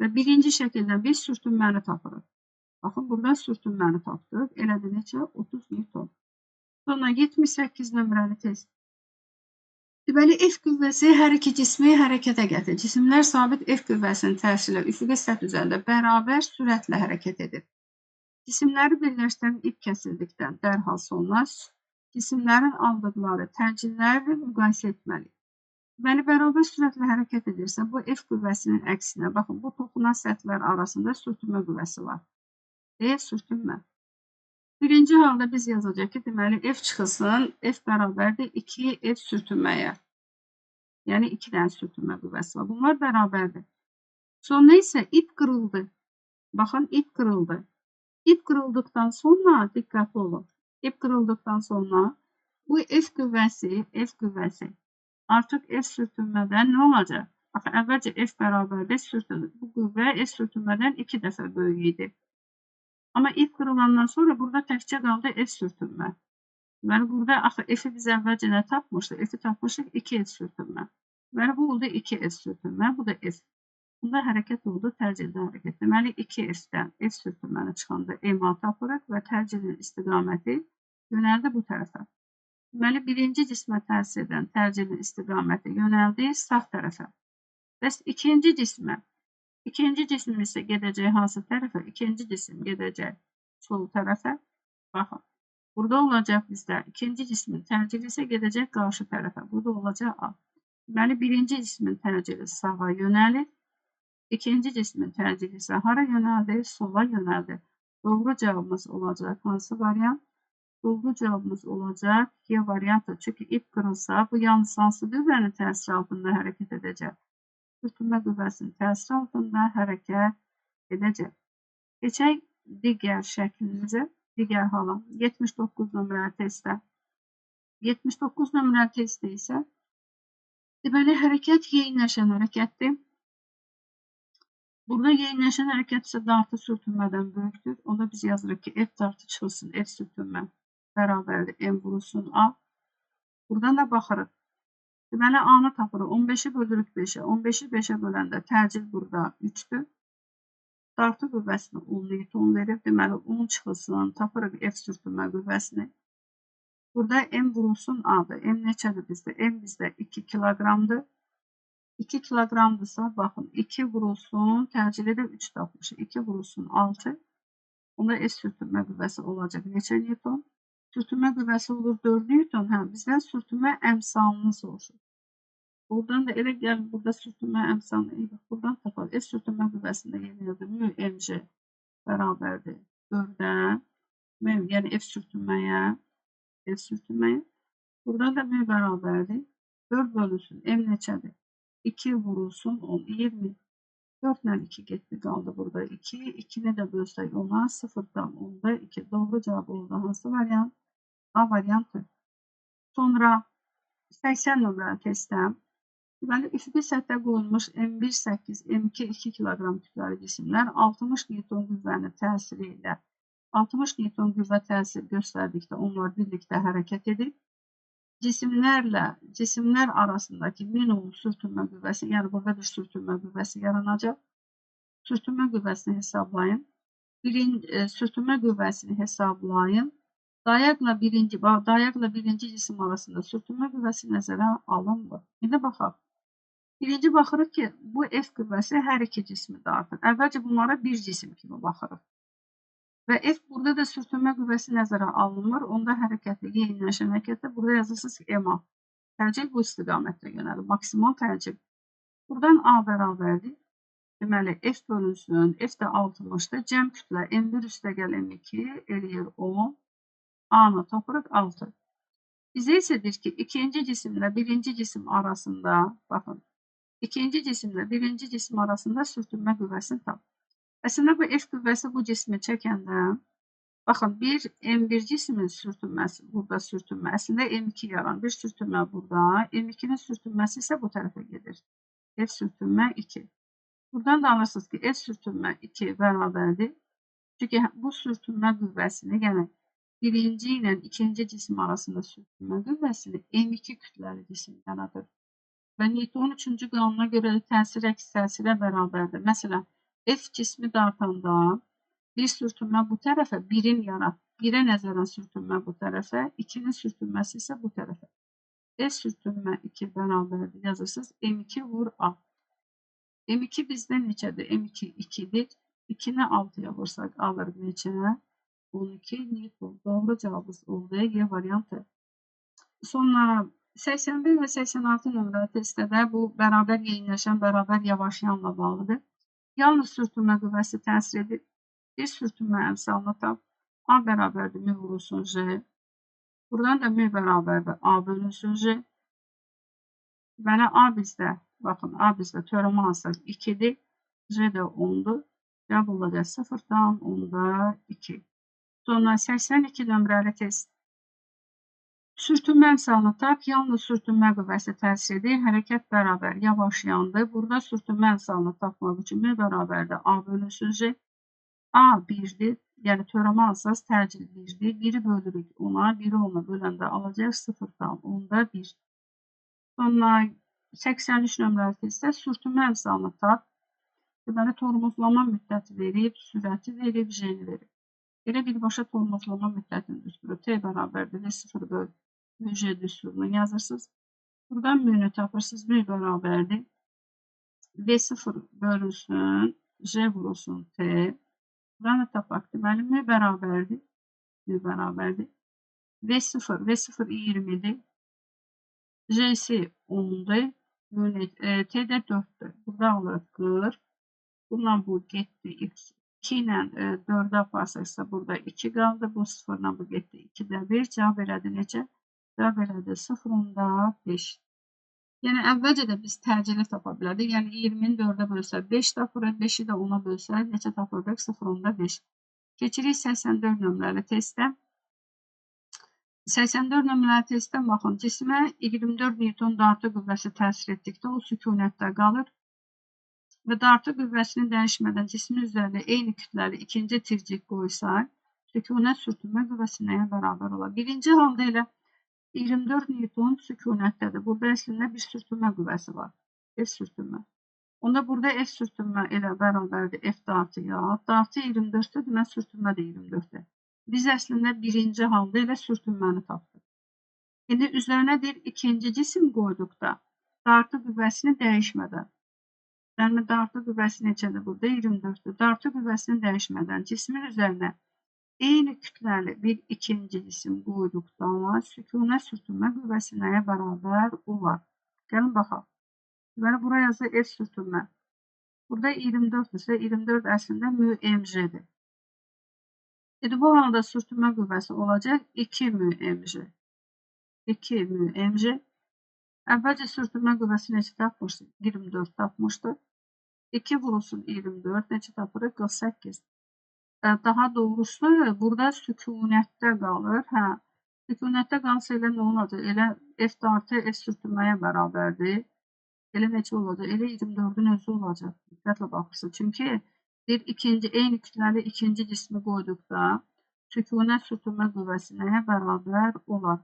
Və birinci şəkildə biz sürtünməni tapırıq. Baxın, burada sürtünməni tapdıq. Elədir neçə? 30 Newton. Sonra 78 nömrəli test. Deməli, F qüvvəsi hər iki cismi hərəkətə gətirir. Cisimlər sabit F qüvvəsinin təsirlə üfüqi səth üzərində bərabər sürətlə hərəkət edir. Cisimləri birləşdirən ip kəsildikdən dərhal sonra cisimlərin aldıqları təcilləri müqayisə etməliyik. Deməli, bərabər sürətlə hərəkət edirsə, bu F qüvvəsinin əksinə, baxın, bu toxunan səthlər arasında sürtünmə qüvvəsi var. Sürtünmə. Birinci halda biz yazacaq ki, deməli, F çıxılsın, F bərabərdir 2 F sürtünməyə. Yəni, 2 dənə sürtünmə qüvvəsi var. Bunlar bərabərdir. Sonra isə ip qırıldı. Baxın, ip qırıldı. İp qırıldıqdan sonra, diqqətli olun, ip qırıldıqdan sonra bu F qüvvəsi artıq F sürtünmədən nə olacaq? Baxın, əvvəlcə F bərabərdir sürtünür. Bu qüvvə F sürtünmədən 2 dəfə böyük idi. Amma ip qırılandan sonra burada təkcə qaldı F sürtünmə. Deməli, burada axı F-i biz əvvəlcə nə tapmışdıq? F-i tapmışdıq 2 F sürtünmə. Deməli, bu oldu 2 F sürtünmə, bu da F. Bunda hərəkət oldu, təcildə hərəkət. Deməli, 2 F-dən F sürtünməni çıxanda MA tapırıq və təcilin istiqaməti yönəldi bu tərəfə. Deməli, birinci cismə təsir edən təcilin istiqaməti yönəldi sağ tərəfə. Bəs ikinci cismə isə gedəcək hansı tərəfə? İkinci cisim gedəcək sol tərəfə. Baxın, burada olacaq bizdə ikinci cismin təcili isə gedəcək qarşı tərəfə. Burada olacaq A. Deməli, birinci cismin təcili sağa yönəlir. İkinci cismin təcili isə hara yönəldir? Sola yönəldir. Doğru cavabımız olacaq hansı variant? Doğru cavabımız olacaq Y variantı. Çünki ip qırılsa, bu yalnız hansı qüvvənin təsiri altında hərəkət edəcək? Sürtünmə qüvvəsinin təsiri altında hərəkət edəcək. Keçək digər şəklimizə, digər hala. 79 nömrəli testdə. 79 nömrəli testdə isə deməli, hərəkət yeyinləşən hərəkətdir. Burada yeniləşən hərəkət isə dartı sürtünmədən böyükdür. Onda biz yazırıq ki, F dartı çıxılsın, F sürtünmə bərabərdir, M vurulsun A. Buradan da baxırıq. Deməli, A-nı tapırıq. 15-i bölürük 5-ə. 15-i 5-ə böləndə təcil burada 3-dür. Dartı qüvvəsini 10 Newton verir. Deməli, 10 çıxılsın, tapırıq F sürtünmə qüvvəsini. Burada M vurulsun A-dır. M neçədir bizdə? M bizdə 2 kiloqramdır. 2 kiloqramdırsa, baxın, 2 vurulsun, təcili də 3 tapmışıq. 2 vurulsun 6. Onda S sürtünmə qüvvəsi olacaq neçə Newton? Sürtünmə qüvvəsi olur 4 Newton. Hə, bizdən sürtünmə əmsalını soruşur. Buradan da elə gəlin, burada sürtünmə əmsalını buradan tapalım. S sürtünmə qüvvəsində yeni yazır. Mü mc bərabərdir 4-ə. Yəni F sürtünməyə. Buradan da mü bərabərdir. 4 bölünsün. M neçədir? 2 vurulsun 10. 20. 4 ilə 2 getdi, qaldı burada 2. 2-ni də bölsək ona 0-dan 10-da 2. Doğru cavab oldu. Hansı variant? A variantı. Sonra 80 nömrəli testdən. Deməli, üfüqi səthə qoyulmuş M1, 8, M2, 2 kiloqram kütləli cisimlər 60 Newton qüvvənin təsiri ilə 60 Newton qüvvə təsir göstərdikdə onlar birlikdə hərəkət edir. Cisimlər arasındakı minimum sürtünmə qüvvəsi, yəni burada bir sürtünmə qüvvəsi yaranacaq. Sürtünmə qüvvəsini hesablayın. Sürtünmə qüvvəsini hesablayın. Dayaqla birinci cisim arasında sürtünmə qüvvəsi nəzərə alınmır. İndi baxaq. Birinci baxırıq ki, bu F qüvvəsi hər iki cismi dartır. Əvvəlcə bunlara bir cisim kimi baxırıq. Və F burada da sürtünmə qüvvəsi nəzərə alınmır. Onda hərəkətli, yeniləşən hərəkətdə burada yazırsınız ki, MA. Təcil bu istiqamətlə yönəlir. Maksimal təcil. Buradan A bərabərdir. Deməli, F bölünsün. F də 60-dır. Cəm kütlə M1 üstəgəl M2 eləyir 10. A-nı tapırıq 6. Bizə isə deyir ki, ikinci cisimlə birinci cisim arasında, baxın, ikinci cisimlə birinci cisim arasında sürtünmə qüvvəsini tap. Əslində bu F qüvvəsi bu cismi çəkəndə, baxın, bir M1 cismin sürtünməsi, burada sürtünmə, əslində M2 yaran bir sürtünmə burada, M2-nin sürtünməsi isə bu tərəfə gedir. F sürtünmə 2. Buradan da anlarsınız ki, F sürtünmə 2 bərabərdir. Çünki bu sürtünmə qüvvəsini, yəni birinci ilə ikinci cisim arasında sürtünmə qüvvəsini M2 kütləli cisim yaradır. Və Newtonun 3-cü qanununa görə təsir əks təsirə bərabərdir. Məsələn, F cismi dartanda bir sürtünmə bu tərəfə, birə nəzərən sürtünmə bu tərəfə, 2-nin sürtünməsi isə bu tərəfə. F sürtünmə 2 bərabərdir. Yazırsınız M2 vur A. M2 bizdə neçədir? M2 2-dir. 2-ni 6-ya vursaq alırıq neçə? 12 Newton. Doğru cevabımız oldu. Y variantı. Sonra 81 və 86 nömrəli testdə də bu bərabər yeniləşən, bərabər yavaşlayanla bağlıdır. Yalnız sürtünmə qüvvəsi təsir edir. Bir sürtünmə əmsalını tap. A bərabərdir mü vurulsun J. Buradan da mü bərabərdir A bölünsün J. Deməli A bizdə, baxın A bizdə teoremi alsaq 2-dir. J də 10-dur. Cavab olacaq 0-dan 10-da 2. Sonra 82 nömrəli test. Sürtünmə əmsalını tap, yalnız sürtünmə qüvvəsi təsir edir. Hərəkət bərabər yavaşlayandı. Burada sürtünmə əmsalını tapmaq üçün mü bərabərdir A bölünsün J. A 1-dir. Yəni teoremi alsaq təcil 1-dir. 1-i bölürük ona, 1-i ona böləndə alacaq 0-dan 10-da 1. Sonra 83 nömrəli testdə sürtünmə əmsalını tap. Deməli, tormozlama müddəti verib, sürəti verib, J-ni verib. Elə birbaşa tormozlama müddətinin düsturı T bərabərdir V0 böl J düsturunu yazırsınız. Buradan mü-nü tapırsınız. Mü bərabərdir. V0 bölünsün. J vurulsun T. Buradan da tapaq. Deməli, mü bərabərdir. Mü bərabərdir. V0 20-dir. J'si 10'dur. T də 4'dür. Burada alırıq 40. Bundan bu getdi X. 2 ilə 4-ə aparsaqsa burada 2 qaldı. Bu 0 ilə bu getdi 2-də 1. Cavab elədi necə? Cavab elədi 0.5. Yəni əvvəlcə də biz təcili tapa bilərdik. Yəni 20-ni 4-ə bölsək 5 tapırıq. 5-i də 10-a bölsək neçə tapırdıq? 0.5. Keçirik 84 nömrəli testə. 84 nömrəli testdən baxın. Cismə 24 Newton dartı qüvvəsi təsir etdikdə o sükunətdə qalır. və dartı qüvvəsini dəyişmədən cismin üzərində eyni kütləli ikinci tircik qoysaq, sükunət sürtünmə qüvvəsi nəyə bərabər olar? Birinci halda elə 24 Newton sükunətdədir. Burada əslində bir sürtünmə qüvvəsi var. F sürtünmə. Onda burada F sürtünmə elə bərabərdir F dartıya. Dartı 24-dür, demək sürtünmə də 24-dür. Biz əslində birinci halda elə sürtünməni tapdıq. İndi üzərinə deyir, ikinci cisim qoyduqda dartı qüvvəsini dəyişmədən. Yəni, dartı qüvvəsi neçədir burada? 24-dür. Dartı qüvvəsini dəyişmədən cismin üzərinə eyni kütləli bir ikinci cisim qoyduqda sükunət sürtünmə qüvvəsi nəyə bərabər olar? Gəlin baxaq. Deməli, bura yazır F sürtünmə. Burada 24-dürsə, 24 əslində μmj-dir. Bu halda sürtünmə qüvvəsi olacaq 2 μmj. 2 μmj. Əvvəlcə sürtünmə qüvvəsi neçə tapmışdıq? 24 tapmışdıq. 2 vurulsun 24, neçə tapırıq? 48. Daha doğrusu, burada sükunətdə qalır. Sükunətdə qalsa elə nə olacaq? Elə F dartı F sürtünməyə bərabərdir. Elə neçə olacaq? Elə 24-ün özü olacaq. Diqqətlə baxırsınız. Çünki bir eyni kütləli ikinci cismi qoyduqda sükunət sürtünmə qüvvəsi nəyə bərabər olar?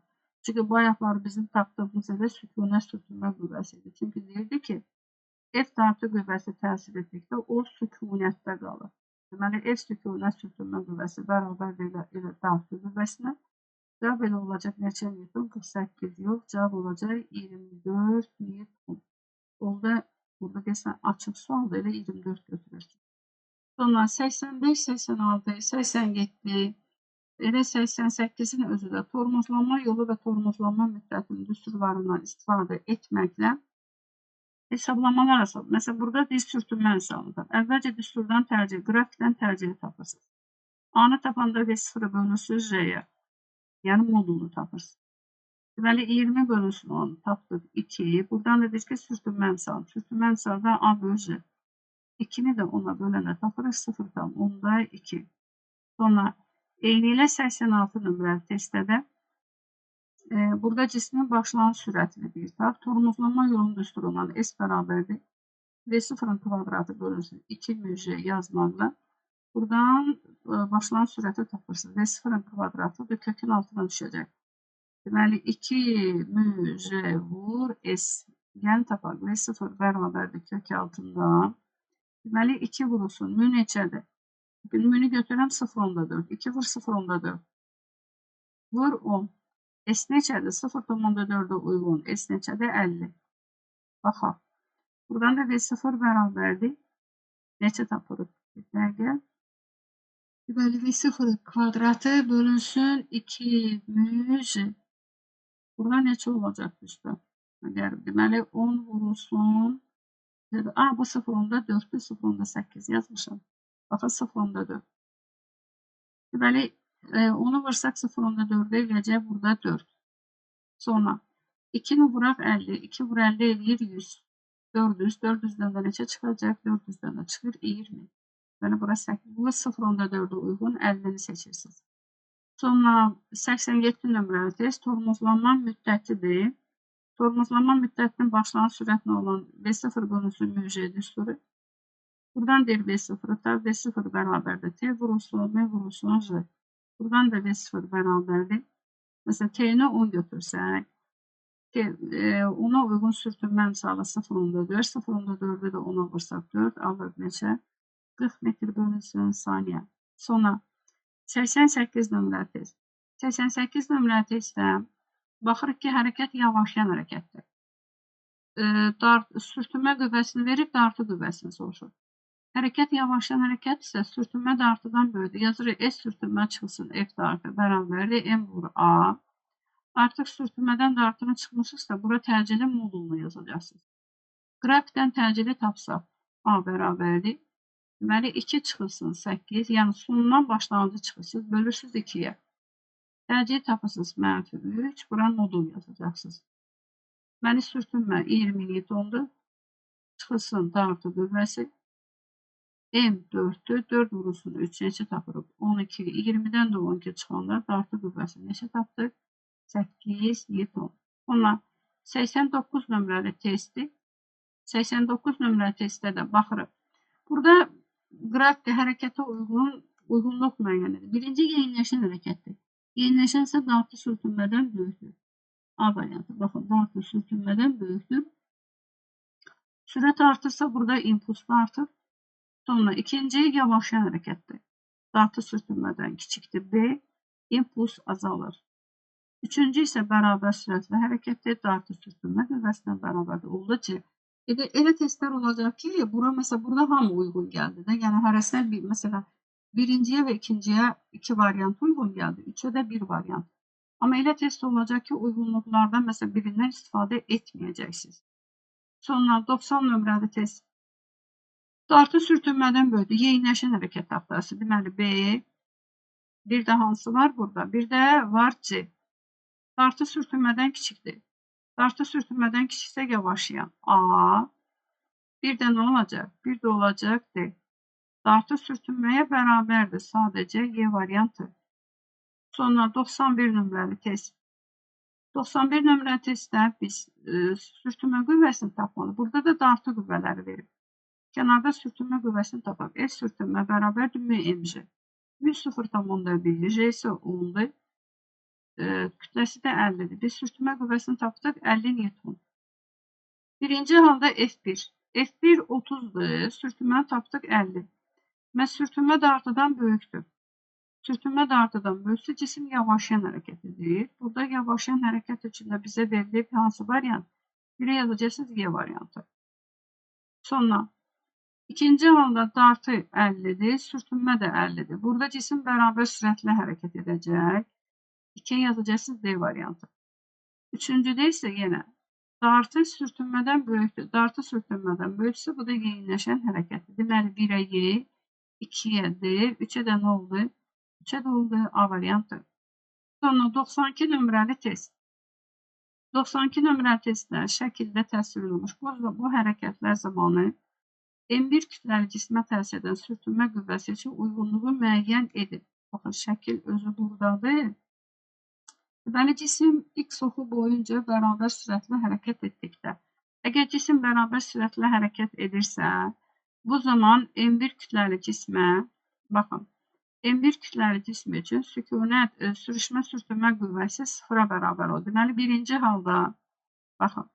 Çünki bayaqlar bizim tapdığımız elə sükunət sürtünmə qüvvəsidir. Çünki deyirdi ki, F dartı qüvvəsi təsir etdikdə o sükunətdə qalır. Deməli, F sükunət sürtünmə qüvvəsi bərabərdir elə dartı qüvvəsinə. Cavab elə olacaq neçə Newton? 48 yox. Cavab olacaq 24 Newton. Burada desən açıq sualda elə 24 götürürsün. Sonra 85, 86, 87, elə 88-in özü də tormozlanma yolu və tormozlanma müddətinin düsturlarından istifadə etməklə hesablamalar asılır. Məsələn, burada diz sürtünmə hesabıdır. Əvvəlcə düsturdan tərcih, qrafikdən tərcihi tapırsınız. A-nı tapanda V0 bölünsüz J-yə, yəni modulunu tapırsınız. Deməli, 20 bölünsün 10 tapdıq 2. Buradan da deyir ki, sürtünmə hesabı. Sürtünmə hesabı A bölü J. 2-ni də 10'a bölənə tapırıq 0,2. Sonra eyni ilə 86 nömrəli testdə burada cismin başlanğıc sürətini bir tap. Tormozlanma yolunun düsturundan S bərabərdir. V0'ın kvadratı bölünsün 2 μj yazmaqla. Buradan başlanğıc sürəti tapırsınız. V0'ın kvadratı kökün altına düşəcək. Deməli 2 μj vur S. Yəni tapaq. V0 bərabərdir kök altında. Deməli 2 vurulsun. Mü neçədir? Münü götürürəm 0,4. 2 vur 0,4. Vur 10. S neçədir? 0,4'e uyğun. S neçədir? 50. Baxaq. Buradan da V0 bərabərdir. Neçə tapırıq? Dəqiq. Deməli V0 kvadratı bölünsün 2 μj. Burada neçə olacaq üstə? Deməli 10 vurulsun. Bu 0,4'dür, 0,8 yazmışam. Baxın 0,4. Deməli, onu vursaq 0,4'e gələcək burada 4. Sonra 2'ni vuraq 50. 2 vur 50 eləyir 100. 400. 400'dən də neçə çıxacaq? 400'dən də çıxır 20. Deməli, bura 8. Bu 0,4'e uyğun 50'ni seçirsiniz. Sonra 87 nömrəli test tormozlanma müddətidir. Tormozlanma müddətinin başlanğıc sürətinə olan V0 bölünsün μj düsturu. Buradan deyir V0'ı da V0 bərabərdir. T vurulsun, M vurulsun, J. Buradan da V0 bərabərdir. Məsələn, T-ni 10 götürsək, ona uyğun sürtünmə misalı 0,4. 0,4'ü də 10'a vursaq 4 alır neçə? 40 metr bölünsün saniyə. Sonra 88 nömrəli test. 88 nömrəli testdə baxırıq ki, hərəkət yavaşlayan hərəkətdir. Sürtünmə qüvvəsini verib, dartı qüvvəsini soruşur. Hərəkət yavaşlayan hərəkət isə sürtünmə dartıdan böyüdür. Yazırıq S sürtünmə çıxsın F dartı bərabərdir M vur A. Artıq sürtünmədən dartının çıxmışızsa, bura təcili modulunu yazacaqsınız. Qrafikdən təcili tapsaq A bərabərdir. Deməli 2 çıxılsın 8, yəni sonundan başlanğıcı çıxırsınız, bölürsünüz 2'yə. Təcili tapırsınız -3, bura modul yazacaqsınız. Deməli sürtünmə 20 Newtondur. Çıxılsın dartı qüvvəsi. M 4'dür. 4 vurulsun 3 neçə tapırıq? 12. 20'dən də 12 çıxanda dartı qüvvəsi neçə tapdıq? 8 Newton. Sonra 89 nömrəli testi. 89 nömrəli testdə də baxırıq. Burada qrafikdə hərəkətə uyğunluq müəyyən edir. Birinci yeniləşən hərəkətdir. Yeniləşən isə dartı sürtünmədən böyükdür. A variantı. Baxın, dartı sürtünmədən böyükdür. Sürət artırsa burada impuls da artır. Sonra ikinci yavaşlayan hərəkətdir. Dartı sürtünmədən kiçikdir. B. İmpuls azalır. Üçüncü isə bərabər sürətli hərəkətdir. Dartı sürtünmə qüvvəsinə bərabərdir. Oldu ki, elə testlər olacaq ki, mesela burada hamı uyğun gəldi də. Yəni hərəsinə mesela birinciyə və ikinciyə 2 variant uyğun gəldi. Üçə də 1 variant. Amma elə test olacaq ki, uyğunluqlardan mesela birindən istifadə etməyəcəksiniz. Sonra 90 nömrəli test. Dartı sürtünmədən böyükdür. Yeniləşən hərəkət taxtası. Deməli B. Bir də hansı var burada? Bir də var C. Dartı sürtünmədən kiçikdir. Dartı sürtünmədən kiçiksə yavaşlayan A. Bir də nə olacaq? Bir də olacaq D. Dartı sürtünməyə bərabərdir. Sadəcə Y variantı. Sonra 91 nömrəli test. 91 nömrəli testdə biz sürtünmə qüvvəsini tapmalı. Burada da dartı qüvvələri verir. Kənarda sürtünmə qüvvəsini tapaq. S sürtünmə bərabərdir mg. 1,0,1. J isə 10'dur. Kütləsi də 50'dir. Biz sürtünmə qüvvəsini tapdıq 50 Newton. Birinci halda F1. F1 30'dur. Sürtünməni tapdıq 50. Mən sürtünmə dartıdan böyükdür. Sürtünmə dartıdan böyüksə cisim yavaşlayan hərəkət edir. Burada yavaşlayan hərəkət içində bizə verilib hansı variant? Biri yazacaqsınız Y variantı. Sonra ikinci halda dartı 50'dir. Sürtünmə də 50'dir. Burada cisim bərabər sürətlə hərəkət edəcək. 2 yazacaqsınız D variantı. Üçüncüdə isə yenə dartı sürtünmədən böyükdür. Dartı sürtünmədən böyüksə bu da yeniləşən hərəkətdir. Deməli 1'ə Y, 2'yə D, 3'ə də nə oldu? 3'ə də oldu A variantı. Sonra 92 nömrəli test. 92 nömrəli testlər şəkildə təsvir edilmiş. Bu hərəkətlər zamanı M1 kütləli cismə təsir edən sürtünmə qüvvəsi üçün uyğunluğu müəyyən edin. Baxın, şəkil özü buradadır. Deməli, cisim X oxu boyunca bərabər sürətlə hərəkət etdikdə. Əgər cisim bərabər sürətlə hərəkət edirsə, bu zaman M1 kütləli cismə, baxın, M1 kütləli cism üçün sükunət, sürüşmə sürtünmə qüvvəsi 0'a bərabər olur. Deməli, birinci halda, baxın,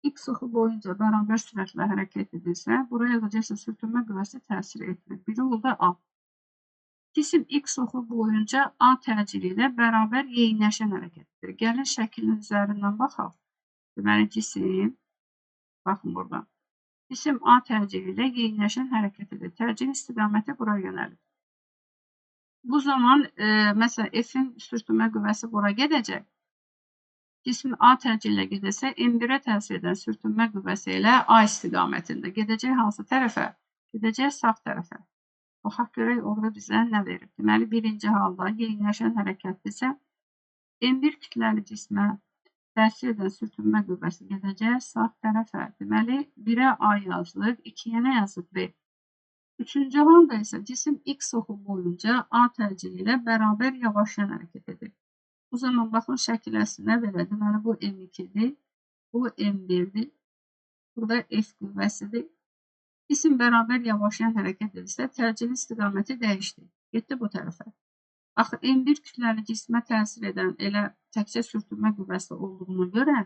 X oxu boyunca bərabər sürətlə hərəkət edirsə, buraya yazacaqsa sürtünmə qüvvəsi təsir etmir. Biri oldu A. Cisim X oxu boyunca A təcili ilə bərabər yeniləşən hərəkətdir. Gəlin şəklin üzərindən baxaq. Deməli, cisim, baxın burada. Cisim A təcili ilə yeniləşən hərəkət edir. Təcil istiqaməti bura yönəlir. Bu zaman, məsələn, F'in sürtünmə qüvvəsi bura gedəcək. Cismin A təcili ilə gedirsə, M1'ə təsir edən sürtünmə qüvvəsi ilə A istiqamətində gedəcək hansı tərəfə? Gedəcək sağ tərəfə. Baxaq görək, orada bizə nə verir? Deməli, birinci halda yeniləşən hərəkətdirsə, M1 kütləli cismə təsir edən sürtünmə qüvvəsi gedəcək sağ tərəfə. Deməli, 1'ə A yazılır, 2'yə nə yazılır? B. Üçüncü halda isə cisim X oxu boyunca A təcili ilə bərabər yavaşlayan hərəkət edir. O zaman baxın şəkil əslində belə. Deməli, bu M2'dir, bu M1'dir. Burada F qüvvəsidir. Cisim bərabər yavaşlayan hərəkət edirsə, təcili istiqaməti dəyişdi. Getdi bu tərəfə. Axı, M1 kütləli cismə təsir edən elə təkcə sürtünmə qüvvəsi olduğuna görə,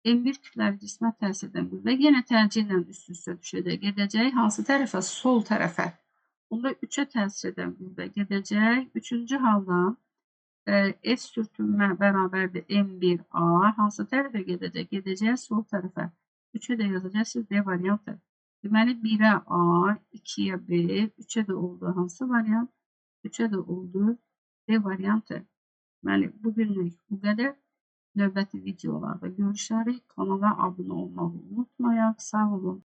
M1 kütləli cismə təsir edən qüvvə yenə təcillə üst-üstə düşəcək. Gedəcək hansı tərəfə? Sol tərəfə. Bunda 3'ə təsir edən qüvvə gedəcək. Üçüncü halda F sürtünmə bərabərdir M1A. Hansı tərəfə gedəcək? Gedəcək sol tərəfə. 3'ə də yazacaqsınız D variantı. Deməli, 1'ə A, 2'yə B, 3'ə də oldu hansı variant? 3'ə də oldu D variantı. Deməli, bugünlük bu qədər. Növbəti videolarda görüşərik. Kanala abunə olmağı unutmayaq. Sağ olun.